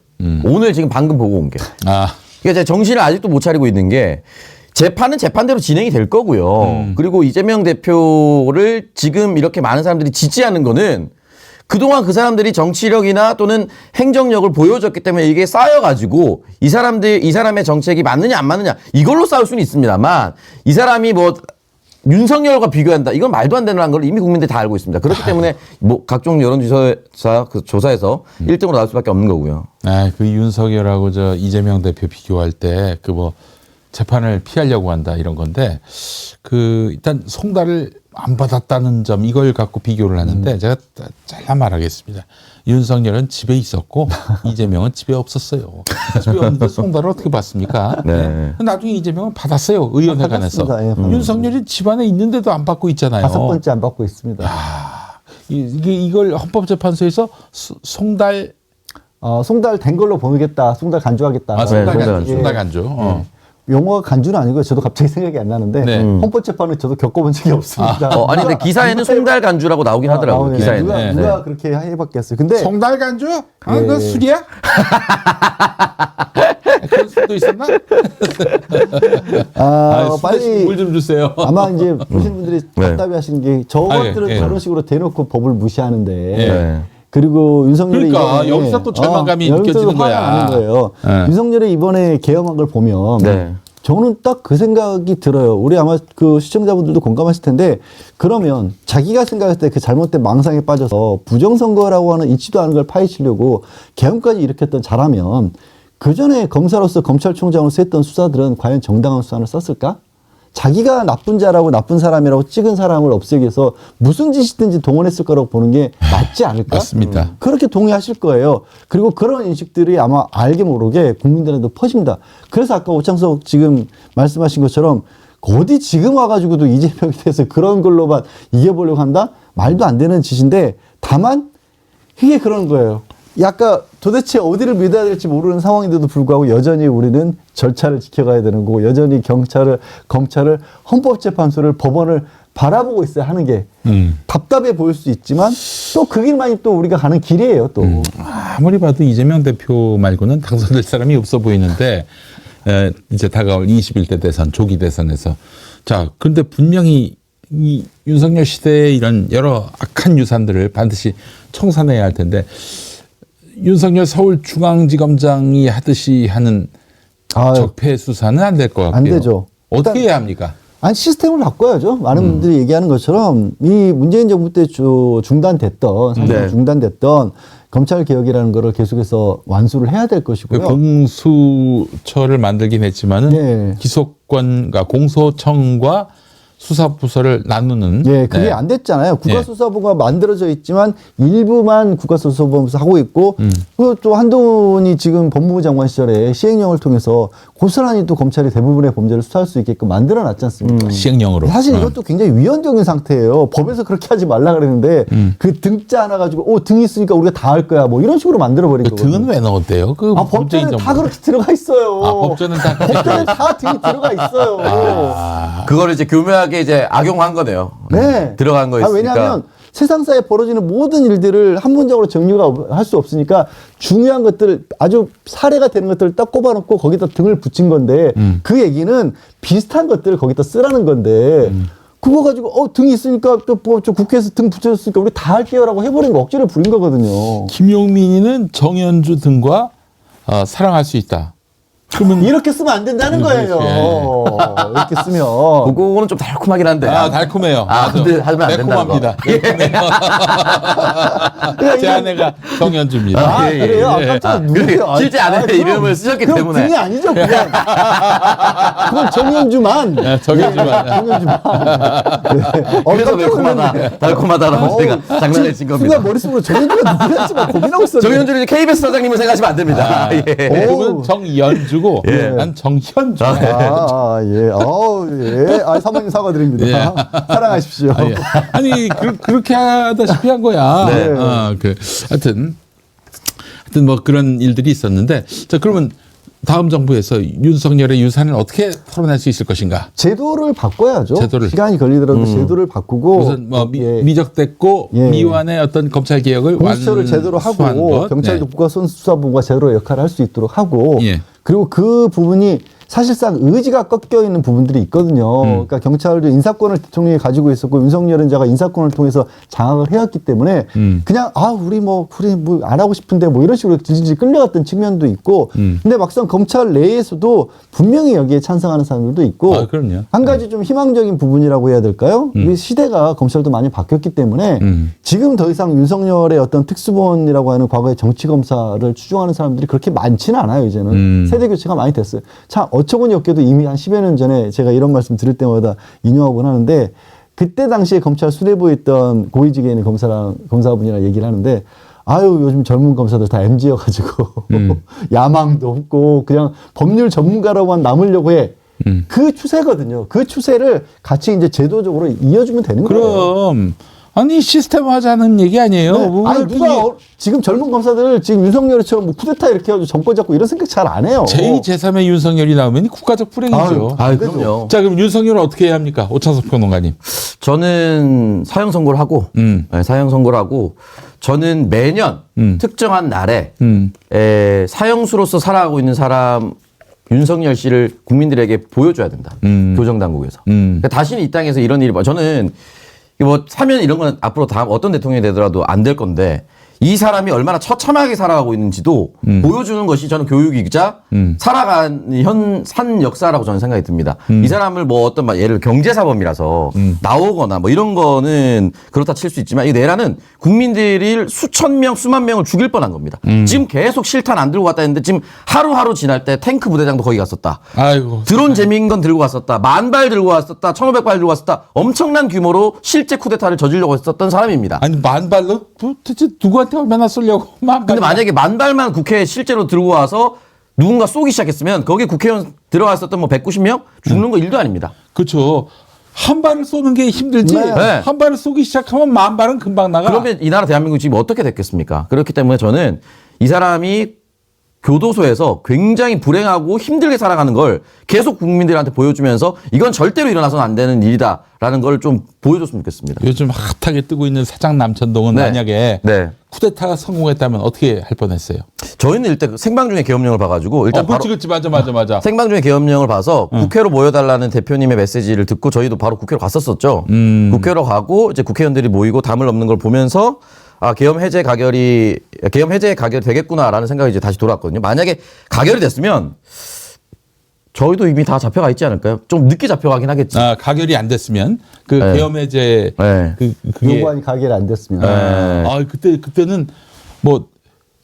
오늘 지금 방금 보고 온 게. 그러니까 제가 정신을 아직도 못 차리고 있는 게 재판은 재판대로 진행이 될 거고요. 그리고 이재명 대표를 지금 이렇게 많은 사람들이 지지하는 거는 그동안 그 사람들이 정치력이나 또는 행정력을 보여줬기 때문에 이게 쌓여가지고 이 사람의 정책이 맞느냐 안 맞느냐 이걸로 싸울 수는 있습니다만 이 사람이 뭐 윤석열과 비교한다. 이건 말도 안 되는 걸 이미 국민들이 다 알고 있습니다. 그렇기 때문에 뭐 각종 여론조사 그 조사에서 1등으로 나올 수밖에 없는 거고요.
그 윤석열하고 저 이재명 대표 비교할 때 그 뭐 재판을 피하려고 한다 이런 건데 일단 송달을 안 받았다는 점 이걸 갖고 비교를 하는데 제가 잘라 말하겠습니다. 윤석열은 집에 있었고 이재명은 집에 없었어요. 집에 없는데 송달을 어떻게 받습니까?
네.
나중에 이재명은 받았어요. 의원회관에서.
받았습니다. 예.
윤석열이 집안에 있는데도 안 받고 있잖아요.
5번째 안 받고 있습니다.
이걸 헌법재판소에서 송달
송달 된 걸로 보내겠다, 송달 간주하겠다.
아, 송달
송달
간주,
간주.
송달 간주.
용어가 간주는 아니고요. 저도 갑자기 생각이 안 나는데
네.
헌법재판은 저도 겪어본 적이 없습니다.
아니 근데 기사에는 송달 간주라고 나오긴 하더라고요.
나오네.
기사에는.
누가,
네,
누가 그렇게 해봤겠어요. 근데
송달 간주? 아,
예.
그건 술이야? 그런 술도 있었나?
빨리
물 좀 주세요.
아마 이제 보시는 분들이
네.
답답해하시는 게 저것들은
아, 예, 예.
저런 식으로 대놓고 법을 무시하는데
네.
그리고 윤석열이
그러니까
이번에
여기서 또 절망감이
여기서
느껴지는
화가
거야.
나는 거예요.
네.
윤석열이 이번에 개엄한 걸 보면
네.
저는 딱 그 생각이 들어요. 우리 아마 그 시청자분들도 공감하실 텐데 그러면 자기가 생각했을 때 그 잘못된 망상에 빠져서 부정선거라고 하는 있지도 않은 걸 파헤치려고 개엄까지 일으켰던 자라면 그 전에 검사로서 검찰총장으로서 했던 수사들은 과연 정당한 수사를 썼을까? 자기가 나쁜 자라고 나쁜 사람이라고 찍은 사람을 없애기 위해서 무슨 짓이든지 동원했을 거라고 보는 게 맞지 않을까?
맞습니다.
그렇게 동의하실 거예요. 그리고 그런 인식들이 아마 알게 모르게 국민들한테 퍼집니다. 그래서 아까 오창석 지금 말씀하신 것처럼 어디 지금 와가지고도 이재명에 대해서 그런 걸로만 이겨보려고 한다? 말도 안 되는 짓인데 다만 이게 그런 거예요. 약간 도대체 어디를 믿어야 될지 모르는 상황인데도 불구하고 여전히 우리는 절차를 지켜가야 되는 거고 여전히 검찰을 헌법재판소를 법원을 바라보고 있어야 하는 게 답답해 보일 수 있지만 또 그 길만이 또 우리가 가는 길이에요 또.
아무리 봐도 이재명 대표 말고는 당선될 사람이 없어 보이는데 이제 다가올 21대 대선, 조기 대선에서 자, 그런데 분명히 이 윤석열 시대의 이런 여러 악한 유산들을 반드시 청산해야 할 텐데 윤석열 서울중앙지검장이 하듯이 하는
아유,
적폐 수사는 안 될 것 같고요.
안 되죠.
어떻게
일단
해야 합니까?
아니 시스템을 바꿔야죠. 많은 분들이 얘기하는 것처럼 이 문재인 정부 때 중단됐던
네.
중단됐던 검찰 개혁이라는 거를 계속해서 완수를 해야 될 것이고요.
공수처를 만들긴 했지만은
네.
기소권과 공소청과 수사부서를 나누는
예, 그게
네.
안 됐잖아요. 국가수사부가 만들어져 있지만 일부만 국가수사부에서 하고 있고 그리고 또 한동훈이 지금 법무부 장관 시절에 시행령을 통해서 고스란히 또 검찰이 대부분의 범죄를 수사할 수 있게끔 만들어 놨지 않습니까?
시행령으로.
사실 이것도 굉장히 위헌적인 상태예요. 법에서 그렇게 하지 말라 그랬는데 그 등자 하나 가지고 등 있으니까 우리가 다 할 거야. 뭐 이런 식으로 만들어 버린
그
거거든요.
등은 왜 넣었대요? 그
아, 법전에 다 그렇게 들어가 있어요.
아, 법전은 다
법전에 다 등이 들어가 있어요.
그거를 이제 교묘하게 이제 악용한 거네요.
네.
들어간 거 있으니까.
왜냐하면 세상사에 벌어지는 모든 일들을 한 문장으로 정리가 할 수 없으니까 중요한 것들 아주 사례가 되는 것들을 딱 꼽아놓고 거기다 등을 붙인 건데 그 얘기는 비슷한 것들을 거기다 쓰라는 건데 그거 가지고 등이 있으니까 또 국회에서 등 붙여줬으니까 우리 다 할게요라고 해버린 거 억지를 부린 거거든요.
김용민이는 정현주 등과 사랑할 수 있다. 그러면
이렇게 쓰면 안 된다는 거예요. 이렇게 쓰면.
그거는 좀 달콤하긴 한데.
달콤해요.
아, 근데 하면 안 된다는
매콤합니다.
그러니까
제 아내가 정현주입니다.
아,
예,
그래요?
예.
아, 깜짝
아,
놀랐어요.
실제 아내의
그럼-
이름을 쓰셨기
그럼
때문에.
등이 아니죠, 그냥. 그건 정현주만.
정현주만.
정현주만. 네.
그래서 매콤하다, 달콤하다라고 제가 장난을 친 겁니다.
순간 머릿속으로 정현주가 누구였지 막 고민하고 있었는데.
정현준이 KBS 사장님을 생각하시면 안 됩니다. 예.
그분은 정연주고 난 정현주.
예. 사모님 사과드립니다.
예.
사랑하십시오.
아니 그렇게 하다시피 한 거야.
네.
하여튼 뭐 그런 일들이 있었는데 자 그러면 다음 정부에서 윤석열의 유산을 어떻게 털어낼 수 있을 것인가?
제도를 바꿔야죠.
제도를.
시간이 걸리더라도 제도를 바꾸고
우선 뭐
예.
미적됐고
예.
미완의 어떤 검찰 개혁을
공수처를 제대로
완수한
하고
것.
경찰도
네.
국가수사본부가 제대로 역할을 할 수 있도록 하고
예.
그리고 그 부분이 사실상 의지가 꺾여 있는 부분들이 있거든요. 그러니까 경찰도 인사권을 대통령이 가지고 있었고 윤석열은 자가 인사권을 통해서 장악을 해왔기 때문에 그냥 우리 안 하고 싶은데 뭐 이런 식으로 질질 끌려갔던 측면도 있고 근데 막상 검찰 내에서도 분명히 여기에 찬성하는 사람들도 있고
그럼요.
한 가지 좀 희망적인 부분이라고 해야 될까요? 이 시대가 검찰도 많이 바뀌었기 때문에 지금 더 이상 윤석열의 어떤 특수본이라고 하는 과거의 정치검사를 추종하는 사람들이 그렇게 많지는 않아요, 이제는. 세대 교체가 많이 됐어요. 참, 어처구니 없게도 이미 한 10여 년 전에 제가 이런 말씀 드릴 때마다 인용하곤 하는데 그때 당시에 검찰 수뇌부에 있던 고위직에 있는 검사분이랑 얘기를 하는데 요즘 젊은 검사들 다 MZ여가지고 야망도 없고 그냥 법률 전문가라고만 남으려고 해. 그 추세거든요. 그 추세를 같이 이제 제도적으로 이어주면 되는 거예요.
그럼 아니 시스템화하자는 얘기 아니에요. 뭐
아니 누가 지금 젊은 검사들 지금 윤석열처럼 뭐 쿠데타 이렇게 해가지고 정권 잡고 이런 생각 잘 안 해요.
제2, 제3의 윤석열이 나오면 국가적 불행이죠.
아, 그럼요.
자, 그럼 윤석열은 어떻게 해야 합니까? 오창석 평론가님.
저는 사형 선고를 하고, 네, 사형 선고를 하고, 저는 매년 특정한 날에 사형수로서 살아가고 있는 사람 윤석열 씨를 국민들에게 보여줘야 된다. 교정당국에서. 그러니까 다시는 이 땅에서 이런 일이 저는 뭐 사면 이런 건 앞으로 다음 어떤 대통령이 되더라도 안 될 건데 이 사람이 얼마나 처참하게 살아가고 있는지도 보여주는 것이 저는 교육이자 살아간 산 역사라고 저는 생각이 듭니다. 이 사람을 뭐 어떤 예를 들어 경제사범이라서 나오거나 뭐 이런 거는 그렇다 칠 수 있지만 이 내란은 국민들이 수천 명, 수만 명을 죽일 뻔한 겁니다. 지금 계속 실탄 안 들고 갔다 했는데 지금 하루하루 지날 때 탱크 부대장도 거기 갔었다.
아이고.
드론 재미있는 건 들고 갔었다. 10,000발 들고 갔었다. 1,500발 들고 갔었다. 엄청난 규모로 실제 쿠데타를 저지르려고 했었던 사람입니다.
아니 10,000발로 도대체 누구한테 얼마나 쏘려고 10,000발.
근데 만약에 10,000발만 국회에 실제로 들고 와서 누군가 쏘기 시작했으면 거기에 국회의원 들어갔었던 뭐 190명 죽는 거 일도 아닙니다.
그렇죠. 한 발을 쏘는 게 힘들지.
네.
한 발을 쏘기 시작하면 10,000발은 금방 나가.
그러면 이 나라 대한민국 지금 어떻게 됐겠습니까? 그렇기 때문에 저는 이 사람이 교도소에서 굉장히 불행하고 힘들게 살아가는 걸 계속 국민들한테 보여주면서 이건 절대로 일어나서는 안 되는 일이다라는 걸 좀 보여줬으면 좋겠습니다.
요즘 핫하게 뜨고 있는 사장 남천동은
네.
만약에
네.
쿠데타가 성공했다면 어떻게 할 뻔했어요?
저희는 일단 생방 중에 계엄령을 봐가지고 일단 바로
그렇지 맞아.
생방 중에 계엄령을 봐서 국회로 모여달라는 대표님의 메시지를 듣고 저희도 바로 국회로 갔었었죠. 국회로 가고 이제 국회의원들이 모이고 담을 넘는 걸 보면서 아, 계엄 해제 가결이 되겠구나라는 생각이 이제 다시 돌아왔거든요. 만약에 가결이 됐으면 저희도 이미 다 잡혀가 있지 않을까요? 좀 늦게 잡혀가긴 하겠지.
아, 가결이 안 됐으면 그
네.
계엄 해제
네.
그게
요구안이 가결이 안 됐으면.
아, 그때는 뭐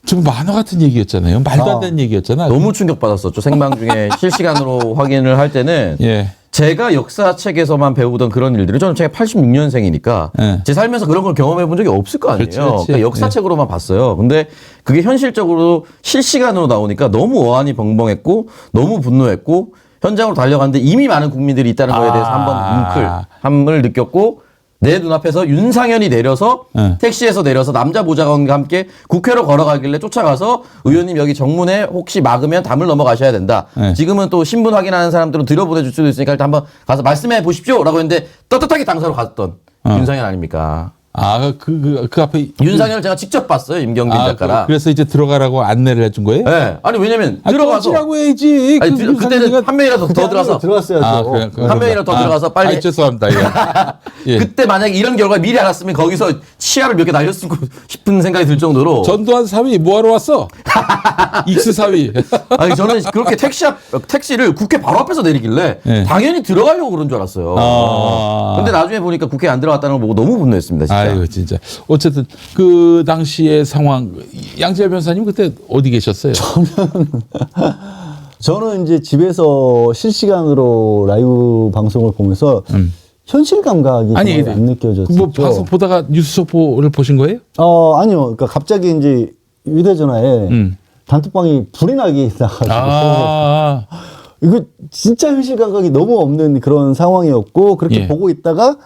좀 만화 같은 얘기였잖아요. 말도 안 되는 얘기였잖아.
너무 충격받았었죠. 생방 중에 실시간으로 확인을 할 때는
예.
제가 역사책에서만 배우던 그런 일들을 저는 제가 86년생이니까
네.
제 살면서 그런 걸 경험해 본 적이 없을 거 아니에요.
그렇지.
그러니까 역사책으로만 봤어요. 근데 그게 현실적으로 실시간으로 나오니까 너무 어안이 벙벙했고 너무 분노했고 현장으로 달려갔는데 이미 많은 국민들이 있다는 거에 대해서 한번 뭉클함을 느꼈고 내 눈앞에서 윤상현이 내려서 택시에서 내려서 남자 보좌관과 함께 국회로 걸어가길래 쫓아가서 의원님 여기 정문에 혹시 막으면 담을 넘어가셔야 된다. 지금은 또 신분 확인하는 사람들은 들여보내줄 수도 있으니까 일단 한번 가서 말씀해 보십시오 라고 했는데 떳떳하게 당사로 갔던 윤상현 아닙니까?
아, 그 앞에
윤상현을 제가 직접 봤어요. 임경빈 작가랑.
그래서 이제 들어가라고 안내를 해준 거예요?
네. 아니 왜냐면 들어가서
라고 해야지.
아니, 그때는 한 명이라도 더 들어가서
들어갔어야죠.
한 명이라도 더 들어가서 빨리.
죄송합니다. 예. 예.
그때 만약에 이런 결과 미리 알았으면 거기서 치아를 몇 개 날렸고 싶은 생각이 들 정도로.
전두환 사위 뭐하러 왔어? 익스 사위.
아니 저는 그렇게 택시를 국회 바로 앞에서 내리길래
네.
당연히 들어가려고 그런 줄 알았어요. 근데 나중에 보니까 국회에 안 들어갔다는 걸 보고 너무 분노했습니다. 진짜.
아이고 진짜. 어쨌든 그 당시의 상황 양지열 변호사님 그때 어디 계셨어요?
저는 이제 집에서 실시간으로 라이브 방송을 보면서 현실 감각이
아니
정말 안 느껴졌죠.
뭐 방송 보다가 뉴스 속보를 보신 거예요?
아니요. 그러니까 갑자기 이제 휴대전화에 단톡방이 불이 나기 시작하고
아,
이거 진짜 현실 감각이 너무 없는 그런 상황이었고 그렇게
예.
보고 있다가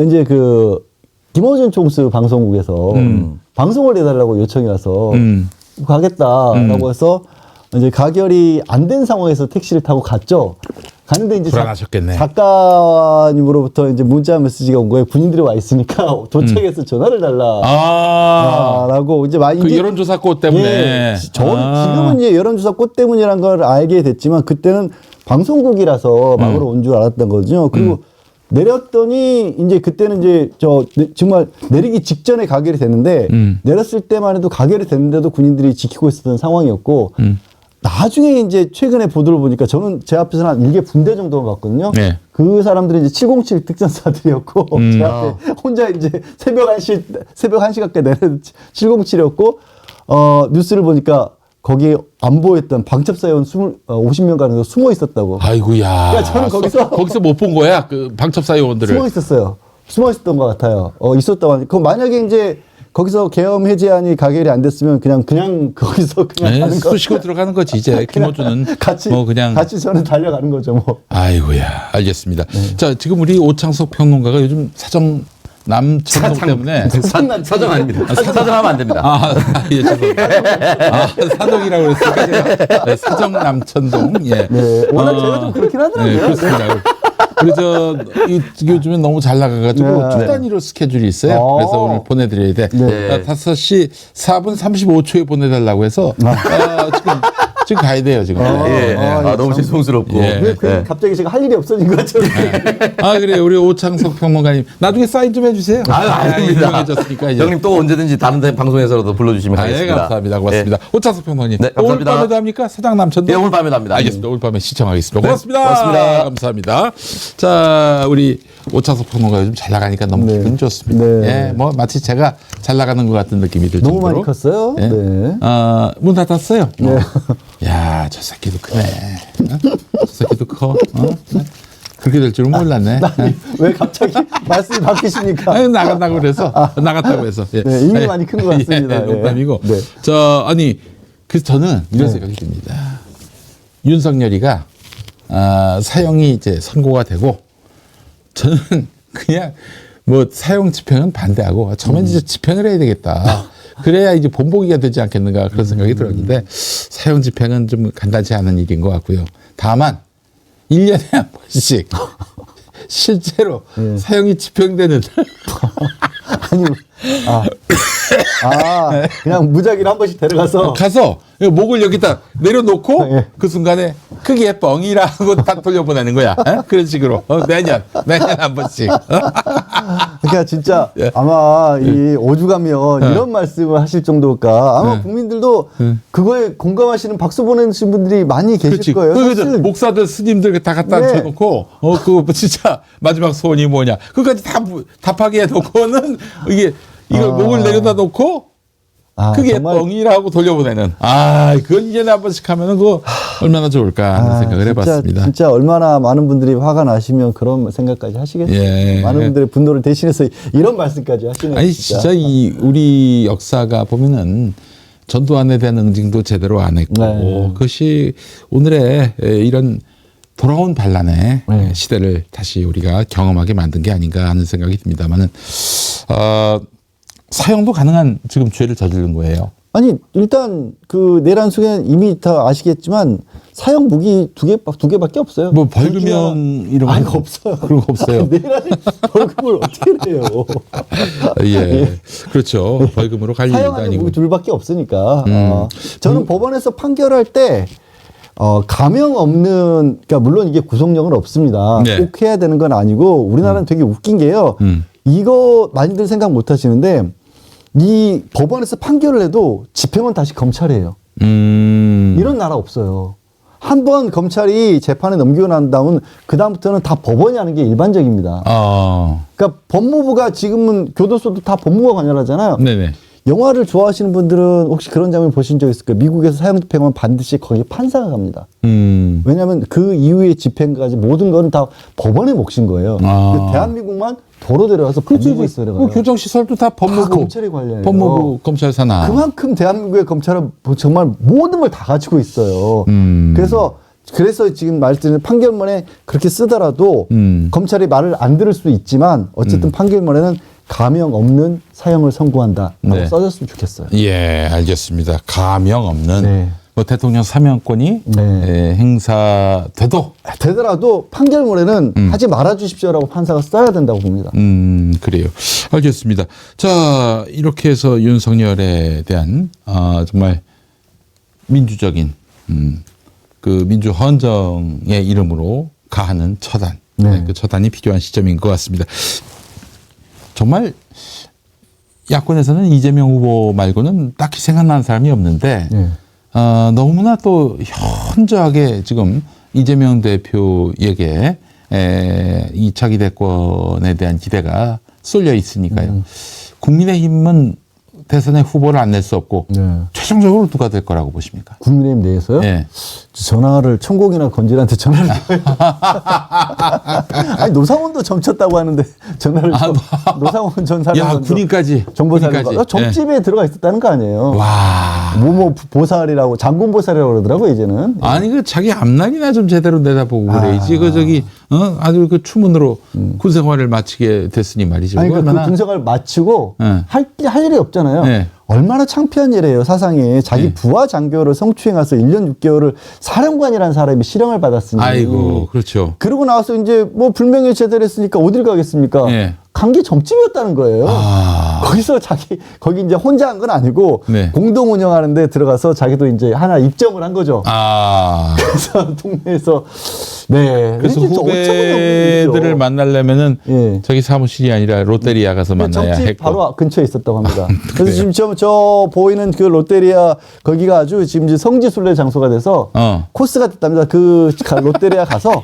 이제 그 김어준 총수 방송국에서 방송을 해달라고 요청이 와서 가겠다라고 해서 이제 가결이 안 된 상황에서 택시를 타고 갔죠. 갔는데 이제
불안하셨겠네.
작가님으로부터 이제 문자 메시지가 온 거예요. 군인들이 와 있으니까 도착해서 전화를 달라. 라고 이제 많이
그
이제
여론조사 꽃 때문에.
예, 지금은 이제 여론조사 꽃 때문이라는 걸 알게 됐지만 그때는 방송국이라서 막으로 온 줄 알았던 거죠. 그리고 내렸더니 이제 그때는 이제 정말 내리기 직전에 가결이 됐는데 내렸을 때만 해도 가결이 됐는데도 군인들이 지키고 있었던 상황이었고 나중에 이제 최근에 보도를 보니까 저는 제 앞에서는 한 1개 분대 정도만 봤거든요.
네.
그 사람들은 이제 707 특전사들이었고 제 앞에 혼자 이제 새벽 1시 가까이 내려서 707이었고 뉴스를 보니까 거기에 안 보였던 방첩사원 50명 가량도 숨어 있었다고.
아이고야.
그러니까 저는
거기서 못 본 거야 그 방첩사 요원들을.
숨어 있었어요. 숨어 있었던 것 같아요. 있었다고 하니까. 그럼 만약에 이제 거기서 계엄 해제안이 가결이 안 됐으면 그냥 거기서 그냥 가는 거.
쑤시고 들어가는 거지 이제 김어준은
같이
뭐 그냥.
같이 저는 달려가는 거죠 뭐.
아이고야 알겠습니다. 자 지금 우리 오창석 평론가가 요즘 사정 남천동 때문에
사정 아닙니다. 사정하면 안 됩니다.
예, 죄송합니다. 사정이라고 그랬으니까 제가 네, 사정 남천동. 예.
네, 워낙 제가 좀 그렇긴 하더라고요.
네, 그렇습니다. 그리고 요즘에 너무 잘 나가가지고
네.
두 단위로 스케줄이 있어요. 그래서 오늘 보내드려야 돼.
네.
5시 4분 35초에 보내달라고 해서 지금 가야 돼요 지금.
예. 너무 죄송스럽고.
예.
왜 갑자기 제가 할 일이 없어진 것처럼.
그래 우리 오창석 평론가님 나중에 사인 좀 해주세요.
아닙니다.
유명해졌으니까 이제.
형님 또 언제든지 다른 데 방송에서라도 불러주시면
예,
하겠습니다.
감사합니다. 고맙습니다. 오창석 평론가님.
네,
오늘
감사합니다.
밤에도 합니까? 사장 남천도.
예, 오늘 밤에도 합니다.
알겠습니다. 오늘 밤에 시청하겠습니다.
네,
고맙습니다.
고맙습니다.
감사합니다. 자, 우리 오창석 평론가 요즘 잘 나가니까 너무
네.
기분 좋습니다.
네.
예, 뭐 마치 제가 잘 나가는 것 같은 느낌이 들
너무
정도로.
많이 컸어요.
예.
네.
문 닫았어요. 야, 저 새끼도 크네. 저 새끼도 커. 그렇게 될 줄은 몰랐네.
왜 갑자기 말씀이 바뀌십니까?
아니, 나간다고 그래서 나갔다고 해서. 예.
네, 이미 많이 큰 것 같습니다.
예, 농담이고.
네.
그래서 저는 이런 생각이 듭니다. 윤석열이가 사형이 이제 선고가 되고 저는 그냥 뭐 사형 집행은 반대하고 처음엔 이제 집행을 해야 되겠다. 그래야 이제 본보기가 되지 않겠는가 그런 생각이 들었는데 사형 집행은 좀 간단치 않은 일인 것 같고요. 다만 1년에 한 번씩 실제로 사형이 집행되는
그냥 무작위로 한 번씩 데려가서
가서 목을 여기다 내려놓고
예.
그 순간에 크게 뻥이라고 다 돌려보내는 거야. 그런 식으로 매년 한 번씩.
그러니까 진짜
예.
아마 이 오죽하면 이런 말씀을 하실 정도일까 아마 국민들도 그거에 공감하시는 박수 보내신 분들이 많이 계실
그렇지.
거예요.
그래서
사실
목사들 스님들 다 갖다
네.
앉혀놓고 그거 진짜 마지막 소원이 뭐냐. 그까지 다 답하게 해놓고는 이걸 목을 내려다 놓고 크게
정말
뻥이라고 돌려보내는. 그건 1년에 한 번씩 하면은 그거 얼마나 좋을까 하는 생각을
진짜,
해봤습니다.
진짜 얼마나 많은 분들이 화가 나시면 그런 생각까지 하시겠어요.
예.
많은 분들의 분노를 대신해서 이런 말씀까지 하시네요.
아니 진짜 우리 역사가 보면은 전두환에 대한 응징도 제대로 안 했고
네.
그것이 오늘의 이런 돌아온 반란의
네.
시대를 다시 우리가 경험하게 만든 게 아닌가 하는 생각이 듭니다만은 사형도 가능한 지금 죄를 저지른 거예요.
아니 일단 그 내란 속에는 이미 다 아시겠지만 사형 무기 두 개밖에 없어요.
뭐 벌금형 이런
아니
거
없어요.
그런 거 없어요.
내란에 벌금을 어떻게 내요?
예, 그렇죠. 벌금으로 갈 일도
사형하는
아니고.
무기 둘밖에 없으니까. 저는 법원에서 판결할 때 감형 없는, 그러니까 물론 이게 구속력은 없습니다.
네.
꼭 해야 되는 건 아니고 우리나라는 되게 웃긴 게요. 이거 많이들 생각 못 하시는데 이 법원에서 판결을 해도 집행은 다시 검찰이 해요. 이런 나라 없어요. 한 번 검찰이 재판에 넘기고 난 다음은 그다음부터는 다 법원이 하는 게 일반적입니다. 그러니까 법무부가 지금은 교도소도 다 법무부가 관여하잖아요.
네네.
영화를 좋아하시는 분들은 혹시 그런 장면 보신 적 있을 거예요. 미국에서 사형 집행하면 반드시 거기 판사가 갑니다. 왜냐하면 그 이후에 집행까지 모든 거는 다 법원의 몫인 거예요. 근데 대한민국만 도로 데려가서 법무부에서 데려가요.
교정 시설도 다 법무부,
검찰이 관리해요.
법무부 검찰 산하.
그만큼 대한민국의 검찰은 정말 모든 걸 다 가지고 있어요. 그래서 지금 말씀드린 판결문에 그렇게 쓰더라도 검찰이 말을 안 들을 수도 있지만 어쨌든 판결문에는 감형 없는 사형을 선고한다라고
네.
써줬으면 좋겠어요.
예, 알겠습니다. 감형 없는
네.
뭐 대통령 사면권이
네.
행사돼도
되더라도 판결문에는 하지 말아 주십시오라고 판사가 써야 된다고 봅니다.
그래요. 알겠습니다. 자, 이렇게 해서 윤석열에 대한 정말 민주적인 그 민주 헌정의 이름으로 가하는 처단.
네.
그 처단이 필요한 시점인 것 같습니다. 정말 야권에서는 이재명 후보 말고는 딱히 생각나는 사람이 없는데
네.
너무나 또 현저하게 지금 이재명 대표에게 이 차기 대권에 대한 기대가 쏠려 있으니까요. 국민의힘은 대선에 후보를 안 낼 수 없고
네.
최종적으로 누가 될 거라고 보십니까?
국민의힘 내에서요?
네.
전화를 천공이나 건진한테 전화를 아니 노상원도 점쳤다고 하는데 전화를 노상원 전 사령관도
야, 군인까지.
정보사령관
군인까지.
점집에 들어가 있었다는 거 아니에요?
와.
모모 보살이라고 장군 보살이라고 그러더라고 이제는.
아니 그 자기 앞날이나 좀 제대로 내다보고 그래야지. 그 저기 아주 그 추문으로 군 생활을 마치게 됐으니 말이죠.
아니 그러니까
얼마나-
그 군생활 마치고
네.
할 일이 없잖아요.
네.
얼마나 창피한 일이에요. 사상에 자기 부하 장교를 성추행해서 1년 6개월을 사령관이라는 사람이 실형을 받았으니.
아이고 그렇죠.
그러고 나서 이제 뭐 불명예 제대로 했으니까 어딜 가겠습니까?
네.
간 게 점집이었다는 거예요. 거기서 거기 이제 혼자 한 건 아니고
네.
공동 운영하는데 들어가서 자기도 이제 하나 입점을 한 거죠. 그래서 동네에서 네.
그래서
진짜 어처구니 없는
후배들을
일이죠.
만나려면은
예.
저기 사무실이 아니라 롯데리아 가서 만나야
점집
했고.
바로 근처에 있었다고 합니다.
그래요?
그래서 지금 저 보이는 그 롯데리아 거기가 아주 지금 이제 성지순례 장소가 돼서 코스가 됐답니다. 롯데리아 가서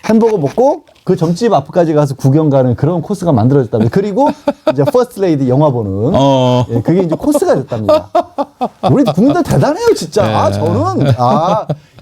햄버거 먹고 그 점집 앞까지 가서 구경 가는 그런 코스가 만들어졌답니다. 그리고 이제 퍼스트 레이디 영화 보는 예, 그게 이제 코스가 됐답니다. 우리 국민들 대단해요, 진짜.
네.
저는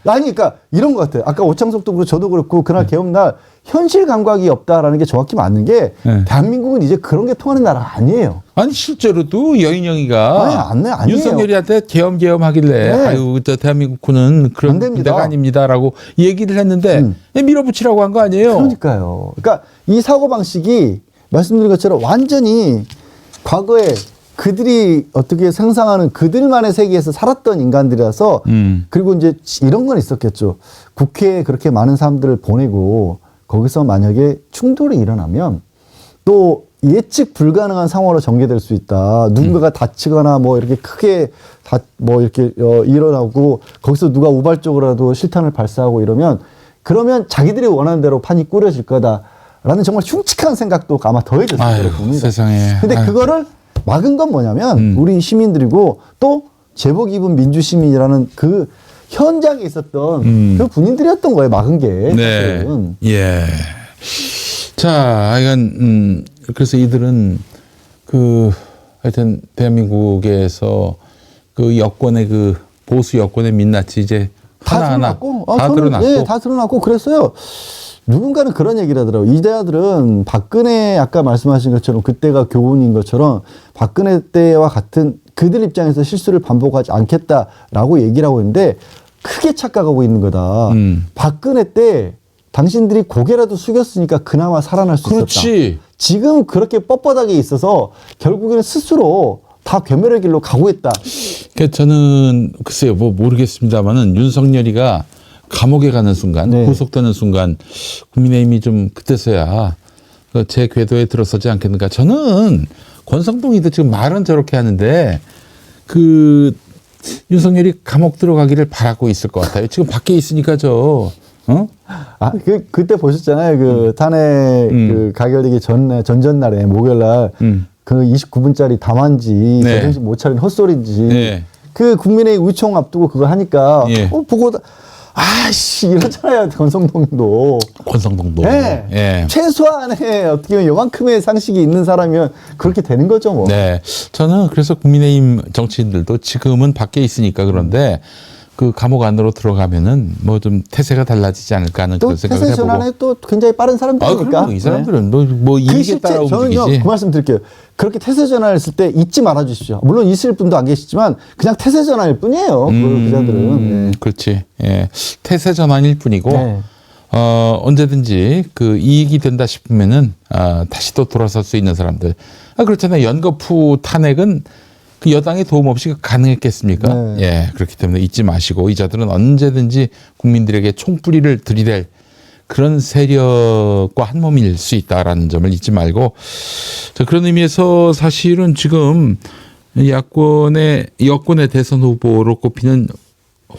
아니 그러니까 이런 것 같아요. 아까 오창석도 그렇고 저도 그렇고 그날 개업날 현실 감각이 없다라는 게 정확히 맞는 게
네.
대한민국은 이제 그런 게 통하는 나라가 아니에요.
아니 실제로도 여인영이가
아니에요.
윤석열이한테 계엄 하길래
네.
아유 저 대한민국 군은
안
그런
됩니다.
군대가 아닙니다라고 얘기를 했는데 밀어붙이라고 한 거 아니에요?
그러니까요. 그러니까 이 사고 방식이 말씀드린 것처럼 완전히 과거에 그들이 어떻게 상상하는 그들만의 세계에서 살았던 인간들이라서 그리고 이제 이런 건 있었겠죠. 국회에 그렇게 많은 사람들을 보내고 거기서 만약에 충돌이 일어나면 또 예측 불가능한 상황으로 전개될 수 있다. 누군가가 다치거나 뭐 이렇게 크게 뭐 이렇게 일어나고 거기서 누가 우발적으로라도 실탄을 발사하고 이러면 그러면 자기들이 원하는 대로 판이 꾸려질 거다라는 정말 흉측한 생각도 아마 더해졌을
아유,
겁니다.
세상에.
근데
아유.
그거를 막은 건 뭐냐면 우리 시민들이고 또 제복 입은 민주시민이라는 그 현장에 있었던 그 군인들이었던 거예요. 막은 게.
네.
사실은.
예. 자, 이건 그래서 이들은 하여튼 대한민국에서 그 여권의 그 보수 여권의 민낯이 이제 하나하나 다 드러났고.
네, 다 드러났고 그랬어요. 누군가는 그런 얘기를 하더라고요. 이자들은 박근혜 아까 말씀하신 것처럼 그때가 교훈인 것처럼 박근혜 때와 같은 그들 입장에서 실수를 반복하지 않겠다라고 얘기를 하고 있는데 크게 착각하고 있는 거다. 박근혜 때 당신들이 고개라도 숙였으니까 그나마 살아날 수
그렇지.
있었다. 지금 그렇게 뻣뻣하게 있어서 결국에는 스스로 다 괴멸의 길로 가고 있다.
그러니까 저는 글쎄요, 뭐 모르겠습니다만은 윤석열이가 감옥에 가는 순간,
네.
구속되는 순간 국민의힘이 좀 그때서야 제 궤도에 들어서지 않겠는가. 저는 권성동이도 지금 말은 저렇게 하는데 윤석열이 감옥 들어가기를 바라고 있을 것 같아요. 지금 밖에 있으니까
그때 보셨잖아요. 그 탄핵 그 가결되기 전날에 목요일날 그 29분짜리 담화인지
네.
정신 못 차린 헛소리인지
네.
그 국민의 의총 앞두고 그거 하니까
예.
보고 아씨 이러잖아요. 권성동도.
권성동도.
네.
예.
최소한의 어떻게 보면 요만큼의 상식이 있는 사람이면 그렇게 되는 거죠 뭐.
네. 저는 그래서 국민의힘 정치인들도 지금은 밖에 있으니까 그런데 그 감옥 안으로 들어가면은 뭐 좀 태세가 달라지지 않을까 하는
또
그런 생각을
태세
해보고.
전환에 또 굉장히 빠른 사람들이니까.
그럼 이 사람들은 뭐 이익에 따라 움직이지.
저는요 그 말씀 드릴게요. 그렇게 태세 전환했을 때 잊지 말아 주십시오. 물론 있을 분도 안 계시지만 그냥 태세 전환일 뿐이에요. 그 기자들은. 네.
그렇지. 예. 태세 전환일 뿐이고
네.
언제든지 그 이익이 된다 싶으면은 다시 또 돌아설 수 있는 사람들. 그렇잖아요. 연거푸 탄핵은 그 여당의 도움 없이 가능했겠습니까?
네.
예. 그렇기 때문에 잊지 마시고 이자들은 언제든지 국민들에게 총뿌리를 들이댈 그런 세력과 한 몸일 수 있다라는 점을 잊지 말고 자, 그런 의미에서 사실은 지금 여권의 대선 후보로 꼽히는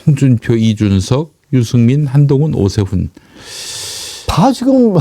홍준표, 이준석, 유승민, 한동훈, 오세훈
다 지금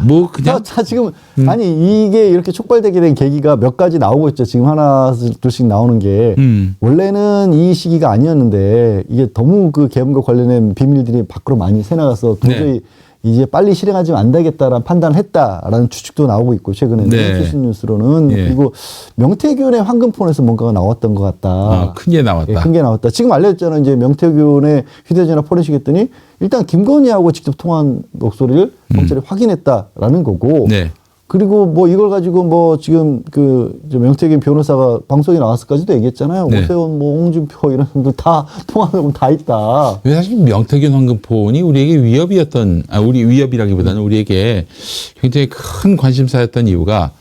뭐 그냥
다 지금 아니 이게 이렇게 촉발되게 된 계기가 몇 가지 나오고 있죠. 지금 하나 둘씩 나오는 게 원래는 이 시기가 아니었는데 이게 너무 그 계엄과 관련된 비밀들이 밖으로 많이 새나가서 도저히
네.
이제 빨리 실행하지 안 되겠다라는 판단을 했다라는 추측도 나오고 있고 최근에
네.
최신 뉴스로는
예.
그리고 명태균의 황금폰에서 뭔가가 나왔던 것 같다.
큰 게 나왔다.
예, 큰 게 나왔다. 지금 알려졌잖아요. 이제 명태균의 휴대전화 포렌식 했더니 일단 김건희하고 직접 통화한 목소리를 검찰이 확인했다라는 거고
네.
그리고 뭐 이걸 가지고 뭐 지금 저 명태균 변호사가 방송에 나왔을까지도 얘기했잖아요.
네.
오세훈, 뭐 홍준표 이런 분들 다 통합하면 다 있다.
왜 사실 명태균 황금폰이 우리에게 위협이었던, 우리 위협이라기보다는 우리에게 굉장히 큰 관심사였던 이유가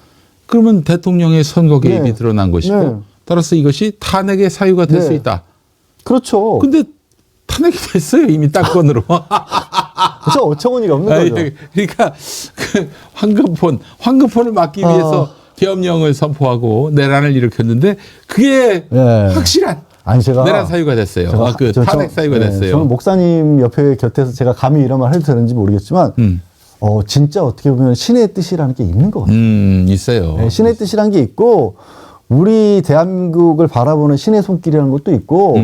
그러면 대통령의 선거 개입이
네.
드러난 것이고
네.
따라서 이것이 탄핵의 사유가 될
네.
수 있다.
그렇죠.
근데 탄핵이 됐어요. 이미 딱건으로.
그래서 어처구니가 없는 거죠.
그러니까 그 황금폰을 막기 위해서 계엄령을 선포하고 내란을 일으켰는데 그게
네.
확실한
아니 제가
내란 사유가 됐어요.
제가
그 탄핵 사유가 됐어요.
저는 목사님 옆에 곁에서 제가 감히 이런 말 해도 되는지 모르겠지만 진짜 어떻게 보면 신의 뜻이라는 게 있는 것 같아요.
있어요.
네, 신의 뜻이라는 게 있고 우리 대한민국을 바라보는 신의 손길이라는 것도 있고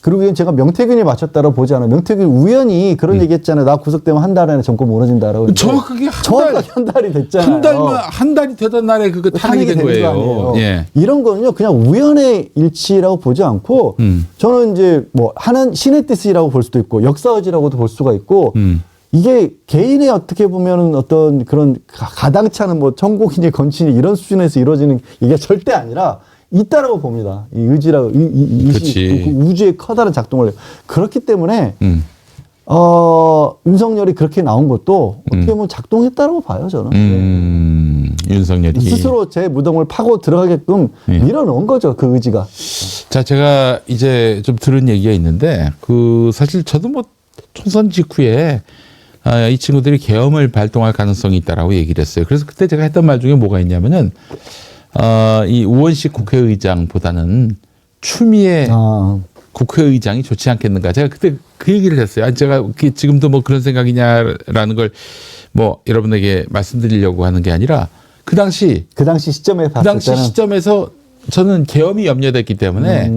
그리고 이건 제가 명태균이 맞췄다고 보지 않아요. 명태균 우연히 그런 얘기했잖아요. 나 구속되면 한 달 안에 정권 무너진다라고.
정확하게
한 달이 됐잖아요.
한 달이 되던 날에 그거 탄핵이 된
거
거예요.
아니에요.
예.
이런 거는요 그냥 우연의 일치라고 보지 않고 저는 이제 뭐 하는 신의 뜻이라고 볼 수도 있고 역사의지라고도 볼 수가 있고 이게 개인의 어떻게 보면은 어떤 그런 가당치 않은 뭐 천국이니 건친이 이런 수준에서 이루어지는 이게 절대 아니라 있다라고 봅니다. 이 의지라고
그치.
그 우주의 커다란 작동을 해요. 그렇기 때문에 윤석열이 그렇게 나온 것도 어떻게 보면 작동했다라고 봐요 저는.
윤석열이
스스로 제 무덤을 파고 들어가게끔 밀어넣은 거죠 그 의지가.
자, 제가 이제 좀 들은 얘기가 있는데 사실 저도 뭐 총선 직후에 이 친구들이 계엄을 발동할 가능성이 있다라고 얘기를 했어요. 그래서 그때 제가 했던 말 중에 뭐가 있냐면은 이 우원식 국회의장보다는 추미애 국회의장이 좋지 않겠는가. 제가 그때 그 얘기를 했어요. 아니, 제가 지금도 뭐 그런 생각이냐라는 걸 뭐 여러분에게 말씀드리려고 하는 게 아니라 그 당시
시점에 봤을
그 당시
때는
시점에서 저는 계엄이 염려됐기 때문에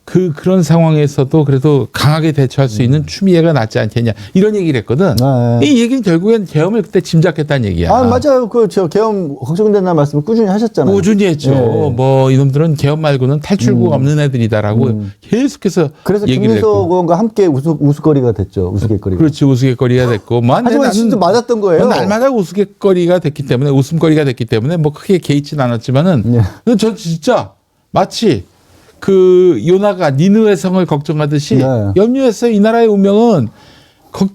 그런 상황에서도 그래도 강하게 대처할 수 있는 추미애가 낫지 않겠냐 이런 얘기를 했거든.
네.
이 얘기는 결국엔 계엄을 그때 짐작했다는 얘기야.
맞아요. 저 계엄 걱정된다는 말씀을 꾸준히 하셨잖아요.
꾸준히 했죠.
네.
뭐 이놈들은 계엄 말고는 탈출구가 없는 애들이다라고 계속해서
그래서
얘기를
김민석
했고.
의원과 함께 우스거리가 됐죠. 우스갯거리가.
그렇지, 우스갯거리가 됐고.
하지만 진짜 맞았던 거예요.
날마다 우스갯거리가 됐기 때문에, 웃음거리가 됐기 때문에 뭐 크게 개의치는 않았지만은
네.
근데 전 진짜 마치 그 요나가 니느웨 성을 걱정하듯이
네.
염려했어요. 이 나라의 운명은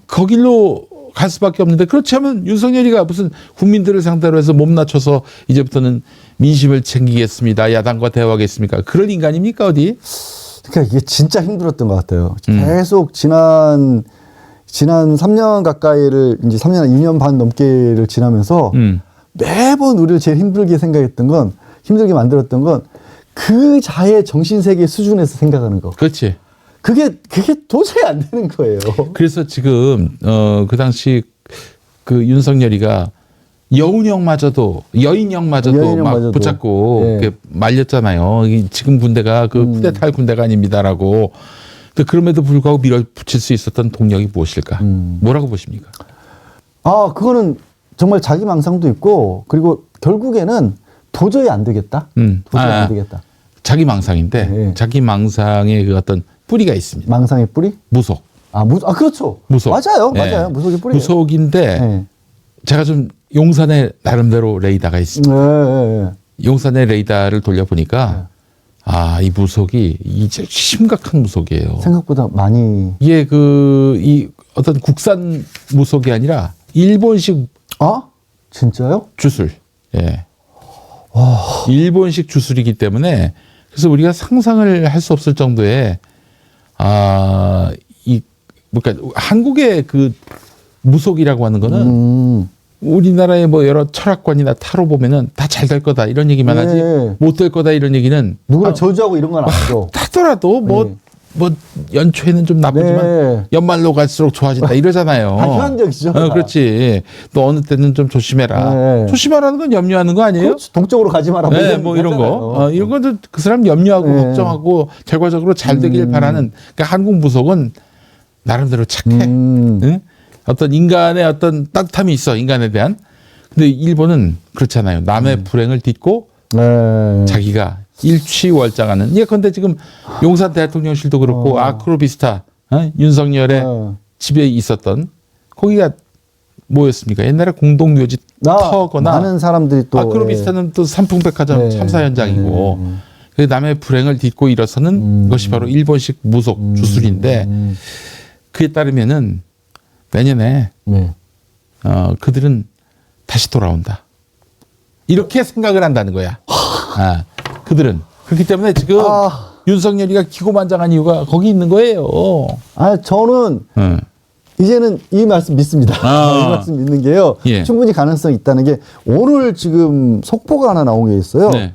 거길로 갈 수밖에 없는데 그렇지 않으면 윤석열이가 무슨 국민들을 상대로 해서 몸 낮춰서 이제부터는 민심을 챙기겠습니다. 야당과 대화하겠습니까? 그럴 인간입니까 어디?
그러니까 이게 진짜 힘들었던 것 같아요. 계속 지난 3년 가까이를 이제 3년 2년 반 넘게를 지나면서 매번 우리를 제일 힘들게 만들었던 건 그 자의 정신세계 수준에서 생각하는 거.
그렇지.
그게 도저히 안 되는 거예요.
그래서 지금 그 당시 그 윤석열이가 여인형마저도 막 붙잡고
예.
이렇게 말렸잖아요. 지금 군대가 그 쿠데타할 군대가 아닙니다라고. 근데 그럼에도 불구하고 밀어붙일 수 있었던 동력이 무엇일까? 뭐라고 보십니까?
그거는 정말 자기 망상도 있고 그리고 결국에는 도저히 안 되겠다. 도저히 안 되겠다.
자기 망상인데
네.
자기 망상의 그 어떤 뿌리가 있습니다.
망상의 뿌리?
무속.
그렇죠.
무속.
맞아요.
네.
맞아요. 무속의 뿌리.
무속인데
네.
제가 좀 용산에 나름대로 레이더가 있습니다.
네.
용산의 레이더를 돌려보니까 이 무속이 이제 심각한 무속이에요.
생각보다 많이.
이게 이 어떤 국산 무속이 아니라 일본식
진짜요?
주술. 예. 일본식 주술이기 때문에 그래서 우리가 상상을 할 수 없을 정도의 그러니까 한국의 그 무속이라고 하는 거는 우리나라의 뭐 여러 철학관이나 타로 보면은 다 잘 될 거다 이런 얘기만
네.
하지 못 될 거다 이런 얘기는
누구나 저주하고 이런 건 아니죠.
하더라도 뭐 연초에는 좀 나쁘지만
네.
연말로 갈수록 좋아진다 이러잖아요.
현적이죠.
그렇지. 또 어느 때는 좀 조심해라.
네.
조심하라는 건 염려하는 거 아니에요?
그렇죠. 동쪽으로 가지 마라.
네, 뭐 이런 거. 이런 것도 그 사람 염려하고
네.
걱정하고 결과적으로 잘 되길 바라는 그러니까 한국 무속은 나름대로 착해. 응? 어떤 인간의 어떤 따뜻함이 있어. 인간에 대한. 근데 일본은 그렇잖아요. 남의 불행을 딛고
네.
자기가 일취월장하는. 예컨대 지금 용산 대통령실도 그렇고 아크로비스타 윤석열의 집에 있었던 거기가 뭐였습니까? 옛날에 공동묘지 터거나
많은 사람들이 또
아크로비스타는 또 삼풍백화점
네.
참사 현장이고 그 남의 불행을 딛고 일어서는 것이 바로 일본식 무속 주술인데 그에 따르면은 내년에
네.
그들은 다시 돌아온다. 이렇게 생각을 한다는 거야. 그들은 그렇기 때문에 지금 윤석열이가 기고만장한 이유가 거기 있는 거예요.
저는 이제는 이 말씀 믿습니다. 이 말씀 믿는 게요.
예.
충분히 가능성이 있다는 게 오늘 지금 속보가 하나 나온 게 있어요.
네.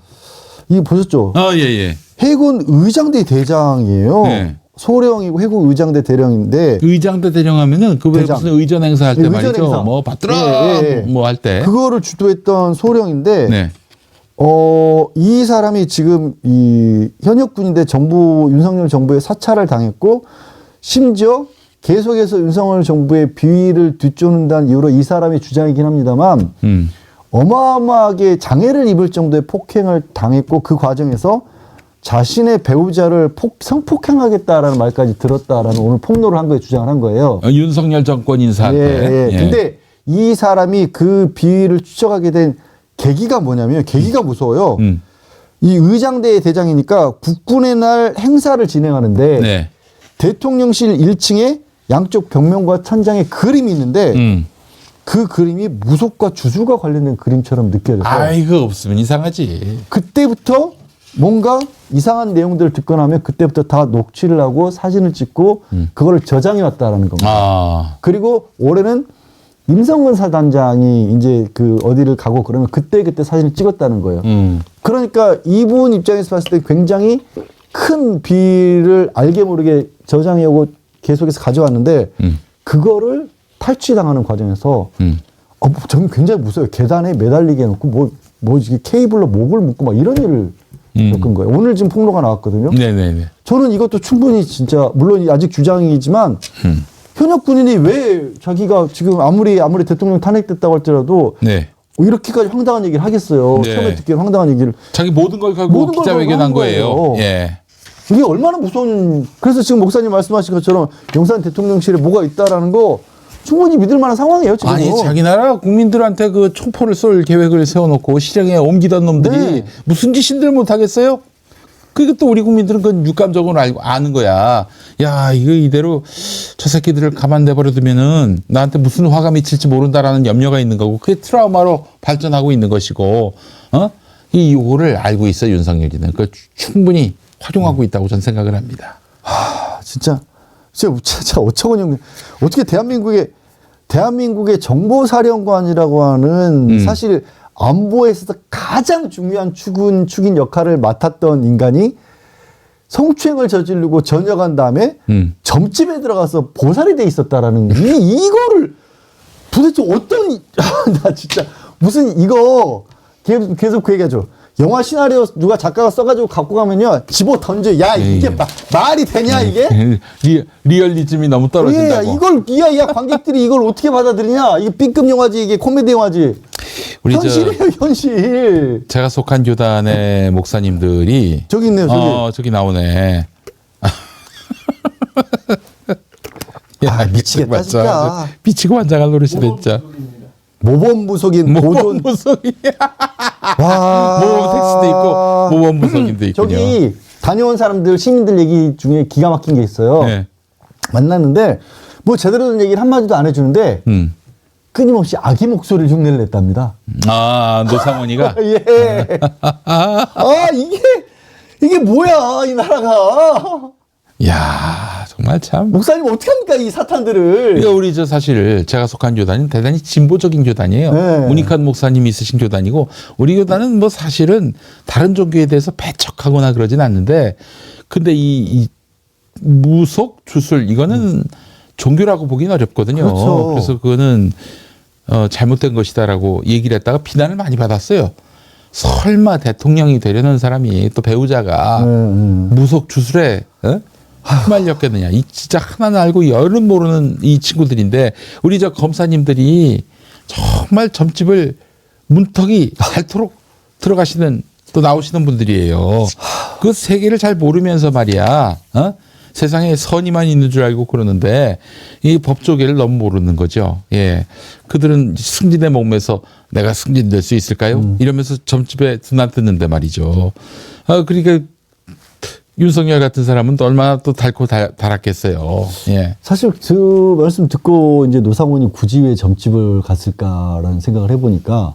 이거 보셨죠?
예.
해군 의장대 대장이에요.
네.
소령이고 해군 의장대 대령인데
의장대 대령하면은 그 왜
대장.
무슨 의전 행사 할 때
예,
말이죠.
의전 행사.
뭐 받들어 뭐 할 때.
그거를 주도했던 소령인데
네.
이 사람이 지금 이 현역 군인대 윤석열 정부의 사찰을 당했고 심지어 계속해서 윤석열 정부의 비위를 뒤쫓는다는 이유로 이 사람의 주장이긴 합니다만 어마어마하게 장애를 입을 정도의 폭행을 당했고 그 과정에서 자신의 배우자를 성폭행하겠다라는 말까지 들었다라는 오늘 폭로를 한 거에 주장을 한 거예요.
윤석열 정권 인사한테.
예. 근데 이 사람이 그 비위를 추적하게 된 계기가 뭐냐면 계기가 무서워요. 이 의장대의 대장이니까 국군의 날 행사를 진행하는데
네.
대통령실 1층에 양쪽 벽면과 천장에 그림이 있는데 그 그림이 무속과 주술과 관련된 그림처럼 느껴져서
이거 없으면 이상하지.
그때부터 뭔가 이상한 내용들을 듣거나 하면 그때부터 다 녹취를 하고 사진을 찍고 그거를 저장해 왔다라는 겁니다. 그리고 올해는 임성근 사단장이 이제 그 어디를 가고 그러면 그때 사진을 찍었다는 거예요. 그러니까 이분 입장에서 봤을 때 굉장히 큰 비를 알게 모르게 저장해 오고 계속해서 가져왔는데 그거를 탈취당하는 과정에서 저는 굉장히 무서워요. 계단에 매달리게 해놓고 뭐 이게 케이블로 목을 묶고 막 이런 일을 겪은 거예요. 오늘 지금 폭로가 나왔거든요.
네네네.
저는 이것도 충분히 진짜 물론 아직 주장이지만 현역 군인이 왜 자기가 지금 아무리 대통령 탄핵됐다고 할지라도
네.
이렇게까지 황당한 얘기를 하겠어요.
네.
처음에 듣기엔 황당한 얘기를
자기 모든 걸 걸고
모든 걸
기자회견한
걸고 한
거예요.
거예요.
예.
이게 얼마나 무서운 그래서 지금 목사님 말씀하신 것처럼 용산 대통령실에 뭐가 있다라는 거 충분히 믿을 만한 상황이에요. 지금.
아니 자기 나라 국민들한테 그 총포를 쏠 계획을 세워놓고 실행에 옮기던 놈들이
네.
무슨 짓인들 못하겠어요? 그게 또 우리 국민들은 그건 육감적으로 아는 거야. 야 이거 이대로 저 새끼들을 가만 내버려두면은 나한테 무슨 화가 미칠지 모른다라는 염려가 있는 거고 그게 트라우마로 발전하고 있는 것이고 이 요거를 알고 있어 윤석열이는 그 충분히 활용하고 있다고 저는 생각을 합니다.
진짜 어처구니 어떻게 대한민국의 정보사령관이라고 하는 사실 안보에 있어서 가장 중요한 축인 역할을 맡았던 인간이 성추행을 저지르고 전역한 다음에 점집에 들어가서 보살이 돼 있었다라는 이거를 도대체 어떤 나 진짜 무슨 이거 계속 그 얘기하죠. 영화 시나리오 누가 작가가 써가지고 갖고 가면요 집어 던져. 야 이게 말이 되냐 이게?
리얼리즘이 너무 떨어진다고.
이걸 관객들이 이걸 어떻게 받아들이냐? 이게 B급 영화지 이게 코미디 영화지. 현실이에요 현실.
제가 속한 교단의 목사님들이
저기 있네요 저기.
저기 나오네. 야
미치겠다 진짜.
미치고 환장할 노릇이 됐죠.
모범부속인
모범부속이야.
와.
모범 택시도 있고 모범부속인도 있군요.
저기 다녀온 사람들 시민들 얘기 중에 기가 막힌 게 있어요.
네.
만났는데 뭐 제대로 된 얘기를 한마디도 안 해주는데 끊임없이 아기 목소리를 흉내를 냈답니다.
노상원이가.
예. 이게 뭐야 이 나라가.
야 정말 참.
목사님 어떻게 합니까 이 사탄들을.
그러니까 우리 사실 제가 속한 교단은 대단히 진보적인 교단이에요.
네.
문익환 목사님이 있으신 교단이고 우리 교단은 뭐 사실은 다른 종교에 대해서 배척하거나 그러진 않는데 근데 이 무속 주술 이거는 종교라고 보기는 어렵거든요.
그렇죠.
그래서 그거는 잘못된 것이다라고 얘기를 했다가 비난을 많이 받았어요. 설마 대통령이 되려는 사람이 또 배우자가 무속 주술에 휘말렸겠느냐. 이 진짜 하나는 알고 열은 모르는 이 친구들인데 우리 저 검사님들이 정말 점집을 문턱이 닳도록 들어가시는 또 나오시는 분들이에요. 그 세계를 잘 모르면서 말이야. 세상에 선의만 있는 줄 알고 그러는데 이 법조계를 너무 모르는 거죠. 예. 그들은 승진의 목매서 내가 승진될 수 있을까요? 이러면서 점집에 드나드는데 말이죠. 그러니까 윤석열 같은 사람은 또 얼마나 또 달고 달았겠어요. 예.
사실 그 말씀 듣고 이제 노상원이 굳이 왜 점집을 갔을까라는 생각을 해보니까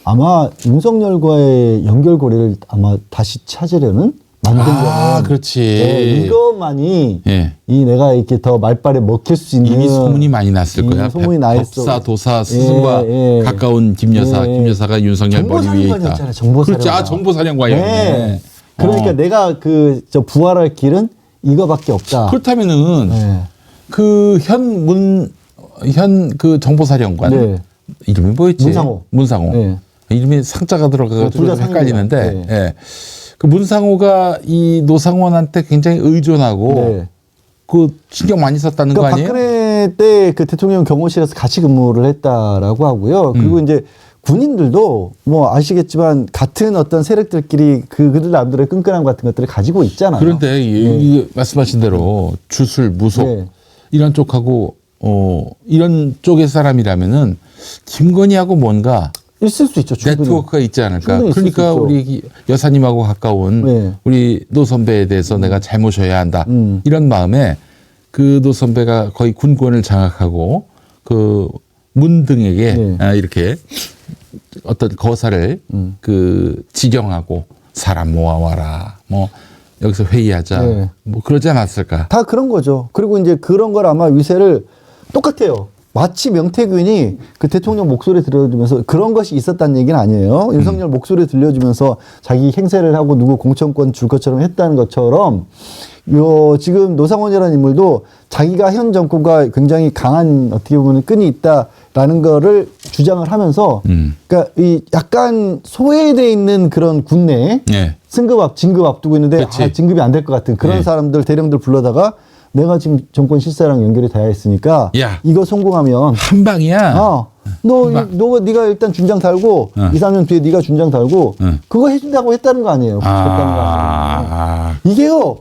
아마 윤석열과의 연결고리를 아마 다시 찾으려는 만든 거는
그렇지.
이것만이
예.
이 내가 이렇게 더 말발에 먹힐 수 있는
이미 소문이 많이 났을 거야.
소문이 나 있어.
법사, 도사 스승과 가까운 김 여사, 김 여사가 윤석열 머리 위에 있다.
정보사령관이었잖아요. 정보사령관.
그렇지. 정보사령관이었네.
네. 그러니까 내가 저 부활할 길은 이거밖에 없다.
그렇다면은
네.
그 현 그 정보사령관
네.
이름이 뭐였지? 문상호.
네.
이름이 상자가 들어가가지고
둘다
좀 헷갈리는데,
상입니다.
예. 그 문상호가 이 노상원한테 굉장히 의존하고
네.
그 신경 많이 썼다는 거
그러니까
아니에요?
박근혜 때 그 대통령 경호실에서 같이 근무를 했다라고 하고요. 그리고 이제 군인들도 뭐 아시겠지만 같은 어떤 세력들끼리 그들 나름대로의 끈끈함 같은 것들을 가지고 있잖아요.
그런데 이 말씀하신 대로 주술, 무속
네.
이런 쪽하고 이런 쪽의 사람이라면은 김건희하고 뭔가
있을 수 있죠. 충분히.
네트워크가 있지 않을까.
충분히 있을 수
그러니까
있죠.
우리 여사님하고 가까운
네.
우리 노 선배에 대해서 내가 잘 모셔야 한다. 이런 마음에 그 노 선배가 거의 군권을 장악하고 그 문등에게
네.
이렇게 어떤 거사를 그 지정하고 사람 모아와라. 뭐 여기서 회의하자.
네.
뭐 그러지 않았을까.
다 그런 거죠. 그리고 이제 그런 걸 아마 위세를 똑같아요. 마치 명태균이 그 대통령 목소리 들려주면서 그런 것이 있었다는 얘기는 아니에요. 윤석열 목소리 들려주면서 자기 행세를 하고 누구 공천권 줄 것처럼 했다는 것처럼 지금 노상원이라는 인물도 자기가 현 정권과 굉장히 강한 어떻게 보면 끈이 있다라는 거를 주장을 하면서 그러니까 이 약간 소외돼 있는 그런 군내
예.
진급 앞두고 있는데
그치.
진급이 안 될 것 같은 그런
예.
사람들 대령들 불러다가 내가 지금 정권 실세랑 연결이 되어 있으니까
야.
이거 성공하면
한 방이야.
너 네가 일단 준장 달고 2, 3년 뒤에 네가 준장 달고 그거 해준다고 했다는 거 아니에요. 했다는 거 아니에요. 이게요.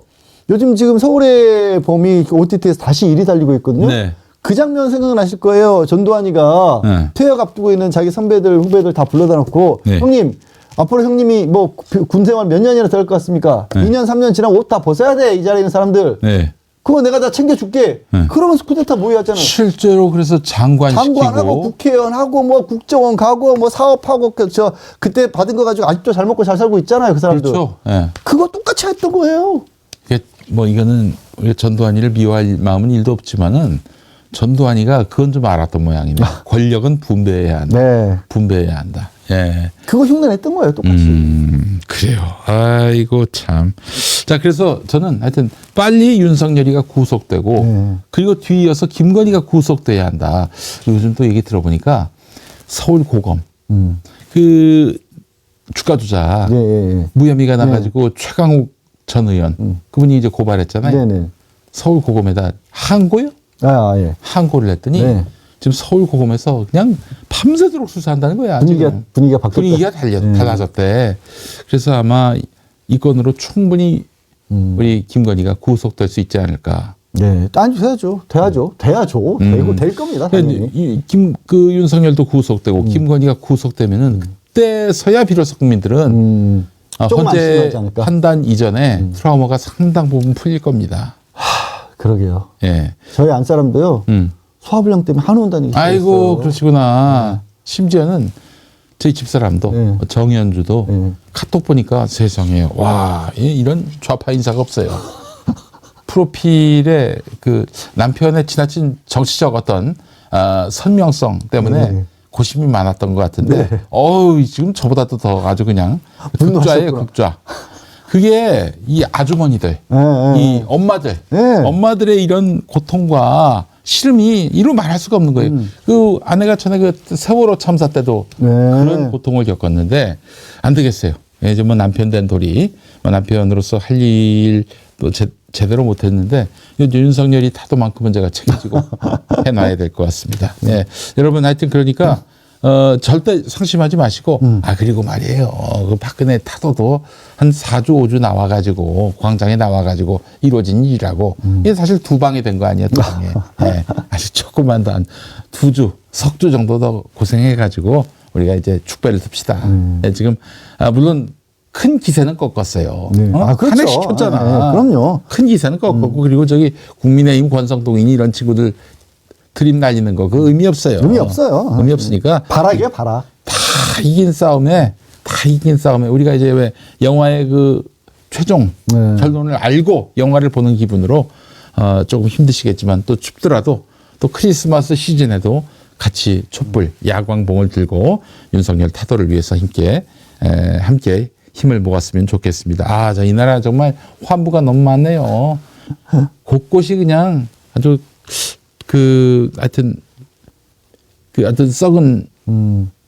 요즘 지금 서울의 범위 OTT에서 다시 일이 달리고 있거든요.
네.
그 장면 생각나실 거예요. 전두환이가
네.
퇴역 앞두고 있는 자기 선배들 후배들 다 불러다 놓고
네.
형님 앞으로 형님이 뭐 군 생활 몇 년이나 될 것 같습니까?
네.
2년 3년 지나면 옷 다 벗어야 돼. 이 자리에 있는 사람들.
네.
그거 내가 다 챙겨줄게. 그러면서 쿠데타 모의하잖아요.
실제로 그래서 장관시키고
장관하고 국회의원하고 뭐 국정원 가고 뭐 사업하고 그때 받은 거 가지고 아직도 잘 먹고 잘 살고 있잖아요. 그 사람들.
그렇죠. 예.
그거 똑같이 했던 거예요.
이게 뭐 이거는 우리 전두환이를 미워할 마음은 일도 없지만은 전두환이가 그건 좀 알았던 모양이네. 권력은 분배해야 한다.
네.
분배해야 한다. 예.
그거 흉내냈던 거예요. 똑같이.
그래요. 아이고 참. 자, 그래서 저는 하여튼 빨리 윤석열이가 구속되고 그리고 뒤이어서 김건희가 구속돼야 한다. 요즘 또 얘기 들어보니까 서울 고검 그 주가 조작
예.
무혐의가 나가지고 최강욱 전 의원 그분이 이제 고발했잖아요.
네네.
서울 고검에다 항고요?
예.
항고를 했더니
네.
지금 서울 고검에서 그냥 밤새도록 수사한다는 거야. 지금.
분위기가 바뀌었다.
분위기가 달라졌대. 그래서 아마 이 건으로 충분히 우리 김건희가 구속될 수 있지 않을까.
네. 아니, 돼야죠. 되고 될 겁니다. 당연히.
그 윤석열도 구속되고 김건희가 구속되면은 그때서야 비로소 국민들은
조금
헌재
안심하지 않을까?
판단 이전에 트라우마가 상당 부분 풀릴 겁니다.
그러게요.
예.
저희 안 사람도요. 소화불량 때문에 한우 온다는 얘기
아이고,
있어요.
그러시구나. 심지어는 저희 집사람도
네.
정현주도
네.
카톡 보니까 세상에 와 이런 좌파 인사가 없어요. 프로필에 그 남편의 지나친 정치적 어떤 선명성 때문에 고심이 많았던 것 같은데 어우 지금 저보다도 더 아주 그냥 극좌예요. 극좌. 그게 이 아주머니들, 이 엄마들의 이런 고통과 실미 이루 말할 수가 없는 거예요. 그 아내가 전에 그 세월호 참사 때도 그런 고통을 겪었는데 안 되겠어요. 이제 뭐 남편 된 돌이 뭐 남편으로서 할 일도 제대로 못했는데 윤석열이 타도만큼은 제가 책임지고 해놔야 될 것 같습니다. 예, 여러분 하여튼 그러니까 절대 상심하지 마시고, 그리고 말이에요. 그 박근혜 타도도 한 4주, 5주 나와가지고, 광장에 나와가지고 이루어진 일이라고. 이게 사실 두 방이 된 거 아니에요, 두 방에. 네, 아직 조금만 더 한 2주, 석주 정도 더 고생해가지고, 우리가 이제 축배를 듭시다. 네, 지금, 물론 큰 기세는 꺾었어요.
네. 그렇죠.
하나 시켰잖아.
네, 그럼요.
큰 기세는 꺾었고, 그리고 저기 국민의힘 권성동이니 이런 친구들 드림 날리는 거, 그 의미 없어요.
의미 없어요.
의미 없으니까.
바락이야, 바락.
다 이긴 싸움에 우리가 이제 왜 영화의 그 최종
네.
결론을 알고 영화를 보는 기분으로 조금 힘드시겠지만 또 춥더라도 또 크리스마스 시즌에도 같이 촛불 야광봉을 들고 윤석열 타도를 위해서 함께 힘을 모았으면 좋겠습니다. 이 나라 정말 환부가 너무 많네요. 곳곳이 그냥 아주 하여튼 썩은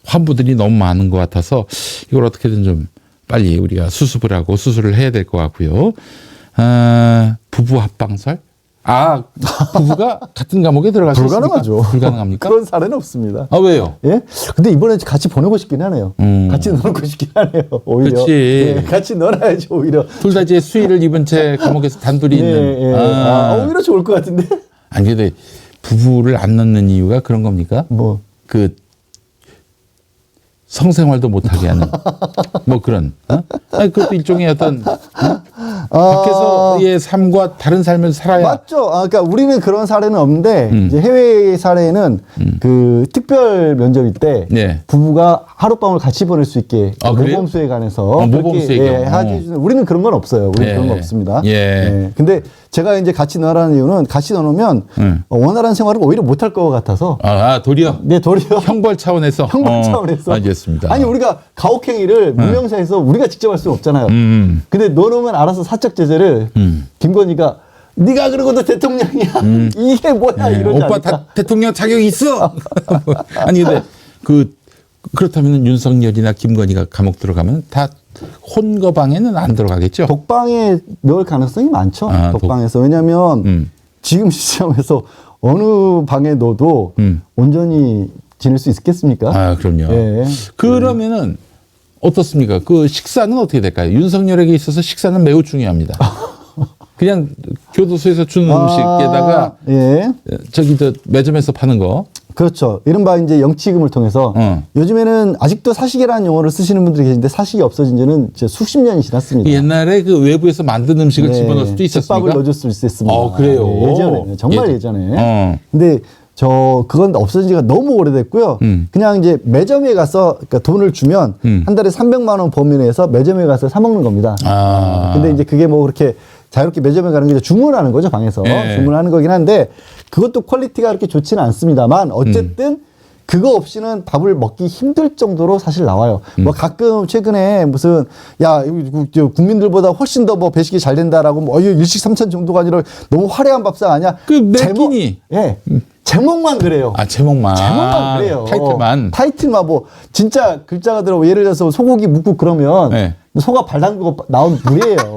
환부들이 너무 많은 것 같아서 이걸 어떻게든 좀 빨리 우리가 수습을 하고 수술을 해야 될 것 같고요. 부부 합방설? 부부가 같은 감옥에 들어가셨습니까?
불가능하죠.
불가능합니까?
그런 사례는 없습니다.
왜요?
예? 근데 이번에 같이 보내고 싶긴 하네요. 같이 놀고 싶긴 하네요. 오히려.
그치.
예, 같이 놀아야지, 오히려.
둘 다 이제 수의를 입은 채 감옥에서 단둘이 있는.
오히려 좋을 것 같은데.
아니 근데 부부를 안 넣는 이유가 그런 겁니까?
뭐.
성생활도 못하게 하는 뭐 그런. 그것도 일종의 어떤 밖에서의 삶과 다른 삶을 살아야.
맞죠. 그러니까 우리는 그런 사례는 없는데 이제 해외 사례는 그 특별 면접일 때
네.
부부가 하룻밤을 같이 보낼 수 있게
그래요?
모범수에 관해서
모범수의 경우.
하지. 우리는 그런 건 없어요. 우리는
예.
그런 거 없습니다.
예.
예. 근데 제가 이제 같이 넣으라는 이유는 같이 넣으면 원활한 생활을 오히려 못할 것 같아서.
도리어.
네, 도리어.
형벌 차원에서.
형벌 차원에서.
알겠습니다.
아니 우리가 가혹행위를 문명사에서 우리가 직접 할 수는 없잖아요. 근데 넣어놓으면 알아서 사적 제재를 김건희가 네가 그러고도 대통령이야. 이게 뭐야 이러지
오빠
않을까?
대통령 자격이 있어. 아니 근데 그렇다면 윤석열이나 김건희가 감옥 들어가면 다 혼거방에는 안 들어가겠죠?
독방에 넣을 가능성이 많죠. 독방에서. 왜냐하면 지금 시점에서 어느 방에 넣어도 온전히 지낼 수 있겠습니까?
그럼요.
예.
그러면은 어떻습니까? 그 식사는 어떻게 될까요? 윤석열에게 있어서 식사는 매우 중요합니다. 그냥 교도소에서 주는 음식에다가
예.
매점에서 파는 거.
그렇죠. 이른바 이제 영치금을 통해서 요즘에는 아직도 사식이라는 용어를 쓰시는 분들이 계신데 사식이 없어진 지는 이제 수십 년이 지났습니다.
옛날에 그 외부에서 만든 음식을 집어넣을 수도 있었습니까?
집밥을 넣어줄 수 있습니다.
그래요?
네, 예전에. 정말 예전에. 근데 그건 없어진 지가 너무 오래됐고요. 그냥 이제 매점에 가서 그러니까 돈을 주면 한 달에 300만 원 범위내에서 매점에 가서 사 먹는 겁니다. 근데 이제 그게 뭐 그렇게 자유롭게 매점에 가는 게 주문하는 거죠, 방에서.
예.
주문하는 거긴 한데 그것도 퀄리티가 그렇게 좋지는 않습니다만 어쨌든 그거 없이는 밥을 먹기 힘들 정도로 사실 나와요. 뭐 가끔 최근에 무슨 국민들보다 훨씬 더 뭐 배식이 잘 된다라고 뭐 일식 3찬 정도가 아니라 너무 화려한 밥상 아니야?
매끼니.
제목만 그래요.
제목만.
제목만 그래요.
타이틀만.
뭐 진짜 글자가 들어 예를 들어서 소고기 묵고 그러면 소가 발 담그고 나온 물이에요.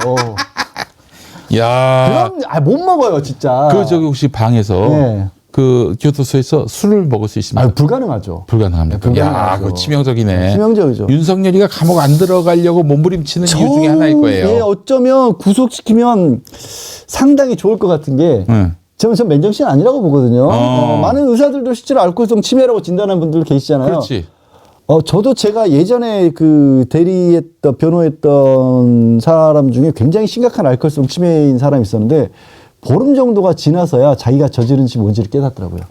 야.
그럼 못 먹어요, 진짜.
혹시 방에서 그 교도소에서 술을 먹을 수 있습니까?
불가능하죠.
불가능합니다.
불가능하죠.
그거 치명적이네.
치명적이죠.
윤석열이가 감옥 안 들어가려고 몸부림치는 이유 중에 하나일 거예요.
어쩌면 구속시키면 상당히 좋을 것 같은 게 저는 맨정신 아니라고 보거든요. 많은 의사들도 실제로 알코올성 치매라고 진단한 분들 계시잖아요.
그렇지.
저도 제가 예전에 변호했던 사람 중에 굉장히 심각한 알코올성 치매인 사람이 있었는데 보름 정도가 지나서야 자기가 저지른 지 뭔지를 깨닫더라고요.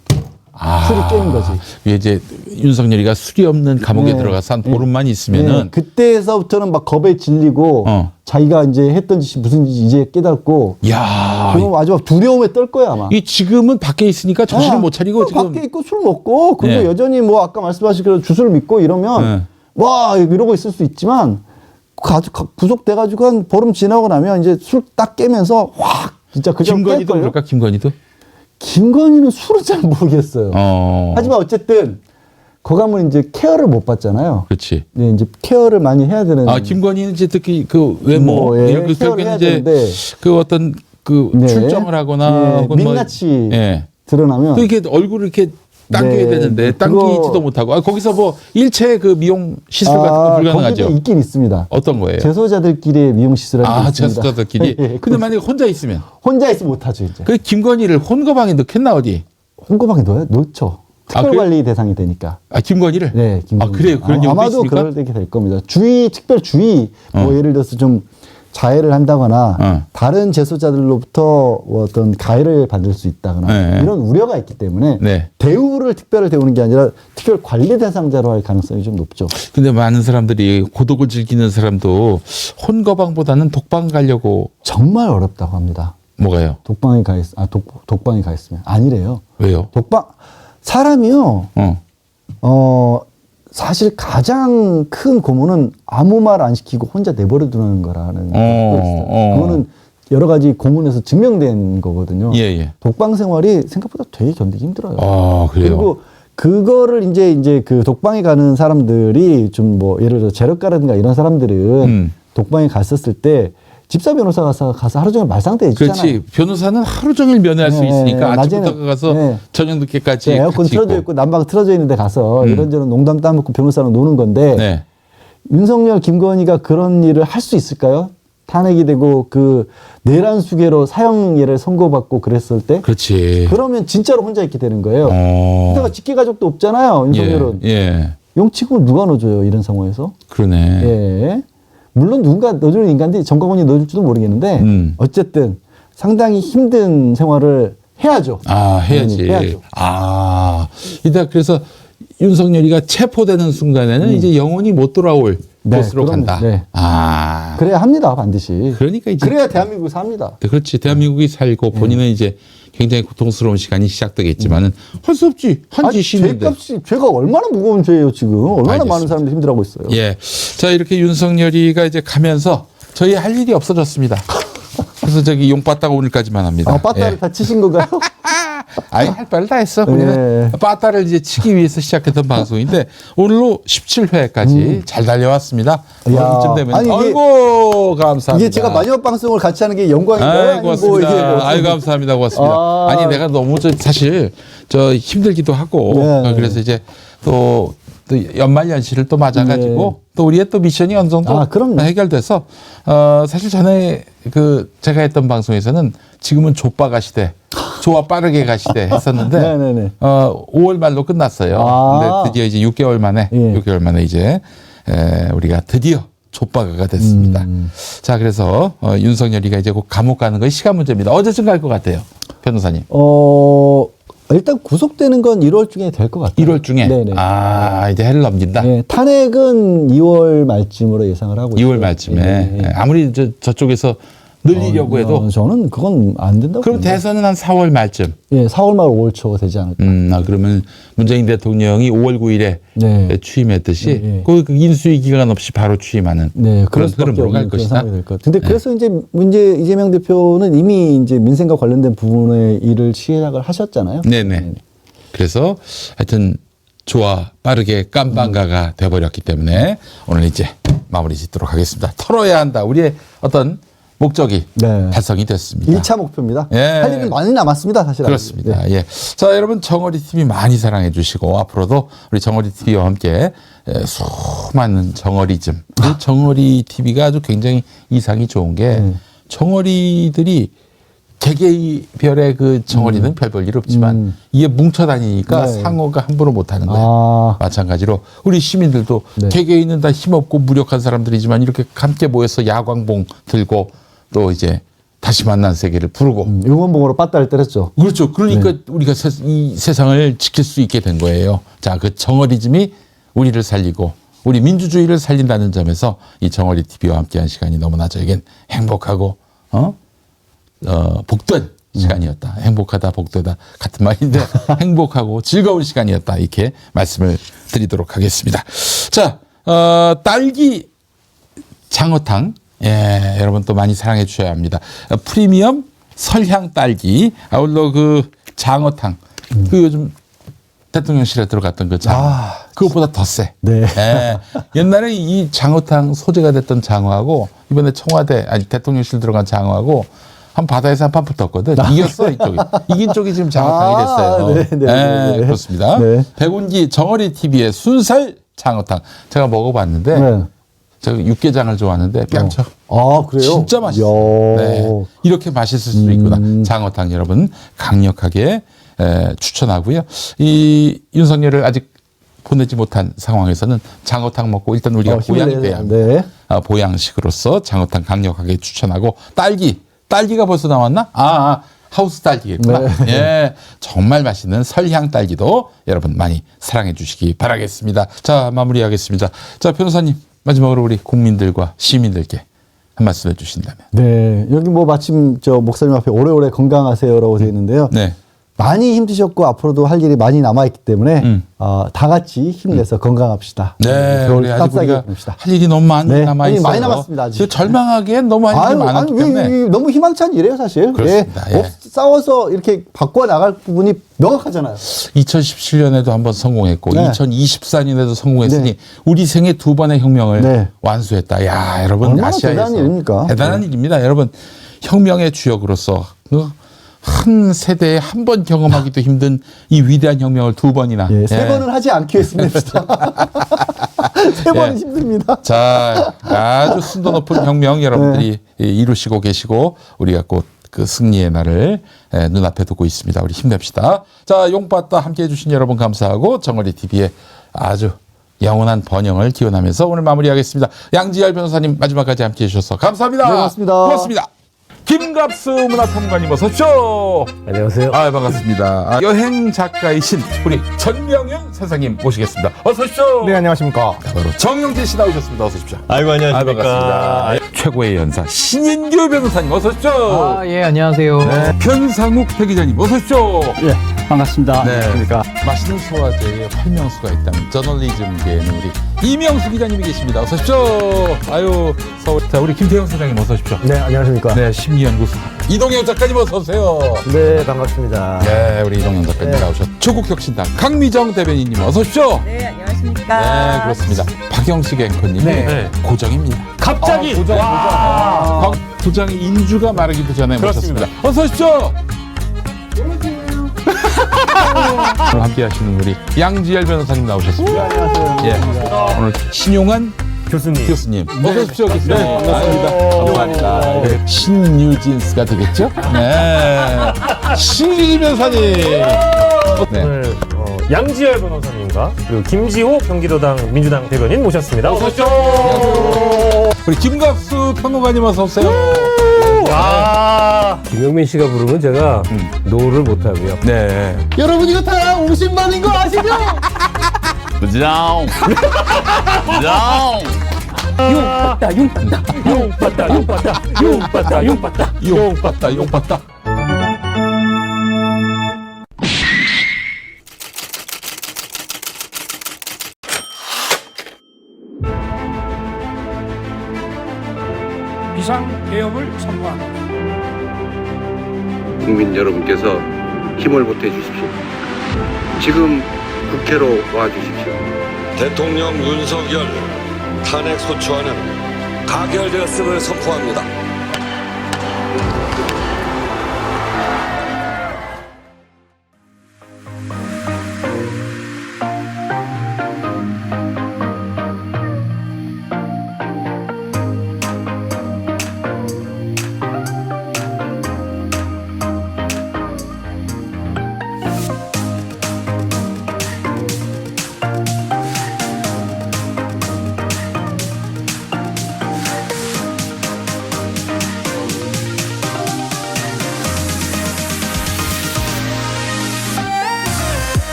술이 깨는 거지.
이제 윤석열이가 술이 없는 감옥에 들어가서 한 보름만 있으면은
그때서부터는 막 겁에 질리고 자기가 이제 했던 짓이 무슨 짓인지 이제 깨닫고. 그럼 아주 두려움에 떨 거야 아마.
지금은 밖에 있으니까 정신을 못 차리고 지금
밖에 있고 술 먹고 그리고 여전히 뭐 아까 말씀하신 그런 주술을 믿고 이러면 와 이러고 있을 수 있지만 구속돼가지고 한 보름 지나고 나면 이제 술 딱 깨면서 확 진짜 그저
김건희도 그럴까?
김건희는 술은 잘 모르겠어요. 하지만 어쨌든 거기 가면 이제 케어를 못 받잖아요.
그렇지.
네, 이제 케어를 많이 해야 되는.
김건희는 이제 특히 그 외모 이런 결국에는 이제 그 어떤 출정을 하거나 혹은
민낯이 드러나면
또 이렇게 얼굴을 이렇게 당겨야
네,
되는데
그거-
당기지도 못하고 거기서 뭐 일체 그 미용 시술 같은 거 불가능하죠.
거기도 있긴 있습니다.
어떤 거예요?
재소자들끼리의 미용시술하는 게 있습니다.
재수자들끼리.
예,
근데 만약에 혼자 있으면
혼자 있으면 못하죠 이제.
그 김건희를 혼거방에 넣겠나 어디?
홍보방에 놓죠. 특별관리 대상이 되니까.
김건희를?
네, 김건희.
그래요? 그런 경우도
아마도
있습니까?
그럴 때게 될 겁니다. 특별 주의, 뭐 예를 들어서 좀 자해를 한다거나 다른 재소자들로부터 뭐 어떤 가해를 받을 수 있다거나
네.
이런 우려가 있기 때문에
네.
대우를 특별을 대우는 게 아니라 특별 관리 대상자로 할 가능성이 좀 높죠.
근데 많은 사람들이 고독을 즐기는 사람도 혼거방보다는 독방 가려고
정말 어렵다고 합니다.
뭐가요?
독방에 독방에 가 있으면 아니래요.
왜요?
사람이요. 사실 가장 큰 고문은 아무 말 안 시키고 혼자 내버려 두는 거라는 거 있어요. 그거는 여러 가지 고문에서 증명된 거거든요.
예.
독방 생활이 생각보다 되게 견디기 힘들어요.
아, 그래요?
그리고 그거를 이제 그 독방에 가는 사람들이 좀 뭐 예를 들어 재력가라든가 이런 사람들은 독방에 갔었을 때 집사 변호사 가서 하루 종일 말상대 해주잖아요.
그렇지. 변호사는 하루 종일 면회할 수
네,
있으니까 아침부터
낮에는,
가서
네.
저녁 늦게까지
네, 에어컨
같이
틀어져 있고 난방 틀어져 있는데 가서 이런저런 농담 따먹고 변호사랑 노는 건데
네.
윤석열, 김건희가 그런 일을 할 수 있을까요? 탄핵이 되고 그 내란 수괴로 사형예를 선고받고 그랬을 때
그렇지.
그러면 진짜로 혼자 있게 되는 거예요.
어.
게다가 직계 가족도 없잖아요. 윤석열은.
예.
용치금을 누가 넣어줘요? 이런 상황에서.
그러네.
예. 물론 누군가 넣어주는 인간들이 정가원이 넣어줄지도 모르겠는데 어쨌든 상당히 힘든 생활을 해야죠.
해야지.
해야죠.
이따 그래서 윤석열이가 체포되는 순간에는 이제 영원히 못 돌아올
네,
곳으로
그럼요.
간다.
네. 그래야 합니다, 반드시.
그러니까 이제
그래야 대한민국이 삽니다.
그렇지. 대한민국이 살고 본인은 이제 굉장히 고통스러운 시간이 시작되겠지만은 할 수 없지. 한지 쉬는데.
죄값이 죄가 얼마나 무거운 죄예요, 지금. 얼마나
알겠습니다.
많은 사람들이 힘들어하고 있어요.
예. 자, 이렇게 윤석열이가 이제 가면서 저희 할 일이 없어졌습니다. 그래서 저기 용 빠따가 오늘까지만 합니다.
빠따를
예.
다 치신 건가요?
아니, 할 바를 다 했어. 우리는 빠따를 이제 치기 위해서 시작했던 방송인데 오늘로 17회까지 잘 달려왔습니다. 오늘쯤 되면
아니, 이게-
아이고 감사합니다.
이게 제가 마지막 방송을 같이 하는 게 영광인가요?
아이, 고맙습니다.
이제 뭐
감사합니다. 고맙습니다. 아니 내가 너무 사실 힘들기도 하고
네.
그래서 이제 또 연말 연시를 또 맞아가지고 또 우리의 또 미션이 어느 정도
그럼요.
해결돼서 사실 전에 제가 했던 방송에서는 지금은 좁바가 시대, 좋아 빠르게 가시대 했었는데
네네네.
5월 말로 끝났어요. 근데 드디어 이제 6개월 만에
예.
6개월 만에 이제 우리가 드디어 좁바가가 됐습니다. 자, 그래서 윤석열이가 이제 곧 감옥 가는 건 시간 문제입니다. 언제쯤 갈 것 같아요, 변호사님?
일단 구속되는 건 1월 중에 될 것 같아요.
1월 중에.
네네.
이제 해를 넘긴다.
네, 탄핵은 2월 말쯤으로 예상을 하고
2월
있어요.
말쯤에.
예, 예.
아무리 저쪽에서 늘리려고 해도.
저는 그건 안 된다고.
그럼
봅니다.
대선은 한 4월 말쯤.
예, 4월 말 5월 초 되지 않을까.
그러면 문재인 대통령이 5월 9일에
네.
취임했듯이
네.
그 인수위 기간 없이 바로 취임하는 그런
그럴 수밖에
흐름으로 갈
없는 그런
것이다.
상황이 될 것 같아요. 근데 그래서 이제 이재명 대표는 이미 이제 민생과 관련된 부분의 일을 시작을 하셨잖아요.
네네. 그래서 하여튼 좋아 빠르게 깜방가가 돼버렸기 때문에 오늘 이제 마무리 짓도록 하겠습니다. 털어야 한다. 우리의 어떤 목적이
네.
달성이 됐습니다.
1차 목표입니다.
예.
할 일은 많이 남았습니다, 사실.
그렇습니다.
네.
예. 자, 여러분 정어리 TV 많이 사랑해 주시고 앞으로도 우리 정어리 TV와 함께 수많은 정어리즘. 정어리 TV가 아주 굉장히 이상이 좋은 게 정어리들이 개개별의 그 정어리는 별 볼 일 없지만 이게 뭉쳐 다니니까
네.
상호가 함부로 못 하는 거예요. 마찬가지로 우리 시민들도
네.
개개인은 다 힘없고 무력한 사람들이지만 이렇게 함께 모여서 야광봉 들고 또 이제 다시 만난 세계를 부르고
응원봉으로 빠따를 때렸죠.
그렇죠. 그러니까 우리가 이 세상을 지킬 수 있게 된 거예요. 자, 그 정어리즘이 우리를 살리고 우리 민주주의를 살린다는 점에서 이 정어리 TV와 함께한 시간이 너무나 저에겐 행복하고 복된 시간이었다. 행복하다, 복되다 같은 말인데 행복하고 즐거운 시간이었다. 이렇게 말씀을 드리도록 하겠습니다. 자, 딸기 장어탕. 예, 여러분 또 많이 사랑해 주셔야 합니다. 프리미엄 설향 딸기, 아울러 그 장어탕. 그 요즘 대통령실에 들어갔던 그 장어. 그것보다 더 세.
네.
예. 옛날에 이 장어탕 소재가 됐던 장어하고 이번에 청와대, 아니 대통령실 들어간 장어하고 한 바다에서 한 판 붙었거든. 이겼어 이쪽이. 이긴 쪽이 지금 장어탕이 됐어요.
네.
그렇습니다.
네.
백운기 정어리 TV의 순살 장어탕 제가 먹어봤는데
네.
제가 육개장을 좋아하는데 뺨쳐.
아, 그래요?
진짜 맛있어요.
이야.
네. 이렇게 맛있을 수도 있구나. 장어탕 여러분 강력하게 추천하고요. 이 윤석열을 아직 보내지 못한 상황에서는 장어탕 먹고 일단 우리가
힘을
보양이
내야
돼야 합니다.
네.
보양식으로서 장어탕 강력하게 추천하고 딸기가 벌써 나왔나? 하우스 딸기겠구나.
네.
예, 정말 맛있는 설향 딸기도 여러분 많이 사랑해 주시기 바라겠습니다. 자, 마무리하겠습니다. 자, 변호사님 마지막으로 우리 국민들과 시민들께 한 말씀 해주신다면.
네. 여기 뭐 마침 저 목사님 앞에 오래오래 건강하세요라고 되어 있는데요.
네.
많이 힘드셨고 앞으로도 할 일이 많이 남아있기 때문에 다 같이 힘내서 건강합시다.
네,
겨울
우리 아직
땀싸게
우리가
봅시다.
할 일이 너무 많이
네,
남아
할 일이
있어요.
많이 남았습니다, 아직.
절망하기엔 너무 할 일이 많았기 때문에.
너무 희망찬 일이에요, 사실.
그렇습니다. 예.
싸워서 이렇게 바꿔 나갈 부분이 명확하잖아요.
2017년에도 한번 성공했고
네.
2024년에도 성공했으니
네.
우리 생애 2번의 혁명을
네.
완수했다. 야, 여러분
얼마나
아시아에서
대단한 일입니까?
대단한 일입니다. 여러분 혁명의 주역으로서 한 세대에 한 번 경험하기도 힘든 이 위대한 혁명을 2번이나.
예, 세 번은 하지 않기로 했습니다. 세 번은
예.
힘듭니다.
자, 아주 순도 높은 혁명 여러분들이 이루시고 계시고 우리가 곧 그 승리의 날을 눈앞에 두고 있습니다. 우리 힘냅시다. 자, 용빠따 함께해 주신 여러분 감사하고 정어리 TV의 아주 영원한 번영을 기원하면서 오늘 마무리하겠습니다. 양지열 변호사님 마지막까지 함께해 주셔서 감사합니다.
네, 고맙습니다.
고맙습니다. 김갑수 문화평론가님 어서 오십시오.
안녕하세요.
반갑습니다. 여행 작가이신 우리 전명윤 선생님 모시겠습니다. 어서 오십시오.
네, 안녕하십니까.
바로 정영진 씨 나오셨습니다. 어서 오십시오.
아이고,
반갑습니다.
안녕하십니까.
최고의 연사 신인규 변호사님 어서 오십시오.
예, 안녕하세요.
네. 변상욱 대기자님 어서 오십시오.
예, 반갑습니다.
네.
안녕하십니까.
맛있는 소화제에 활명수가 있다면 저널리즘계에는 우리 이명수 기자님이 계십니다. 어서 오십시오. 아유, 서울. 자, 우리 김태형 사장님 어서 오십시오.
네, 안녕하십니까.
네, 심리연구소 이동영 작가님 어서 오세요.
네, 반갑습니다.
네, 우리 이동영 작가님 나오셨. 조국혁신당 강미정 대변인님 어서 오십시오.
네, 안녕하십니까.
네, 그렇습니다. 박영식 앵커님이
네.
고정입니다.
갑자기!
고정. 고정의 인주가 마르기도 전에
그렇습니다.
모셨습니다. 어서 오십시오. 오늘 함께 하시는 우리 양지열 변호사님 나오셨습니다.
안녕하세요.
예. 오늘 신용환 교수님. 어서 오십시오, 교수님. 네, 반갑습니다. 네. 신뉴진스가 되겠죠? 네. 신유진 변호사님. 네.
오늘 양지열 변호사님과 그리고 김지호 경기도당 민주당 대변인 모셨습니다. 어서 오십시오.
우리 김갑수 평론가님 어서 오세요.
김영민 씨가 부르면 제가 노를 못하고요.
네.
여러분 이거 다 50만인 거 아시죠?
용봤다.
비상계엄을 선포합니다.
국민 여러분께서 힘을 보태 주십시오. 지금 국회로 와 주십시오.
대통령 윤석열 탄핵 소추안은 가결되었음을 선포합니다.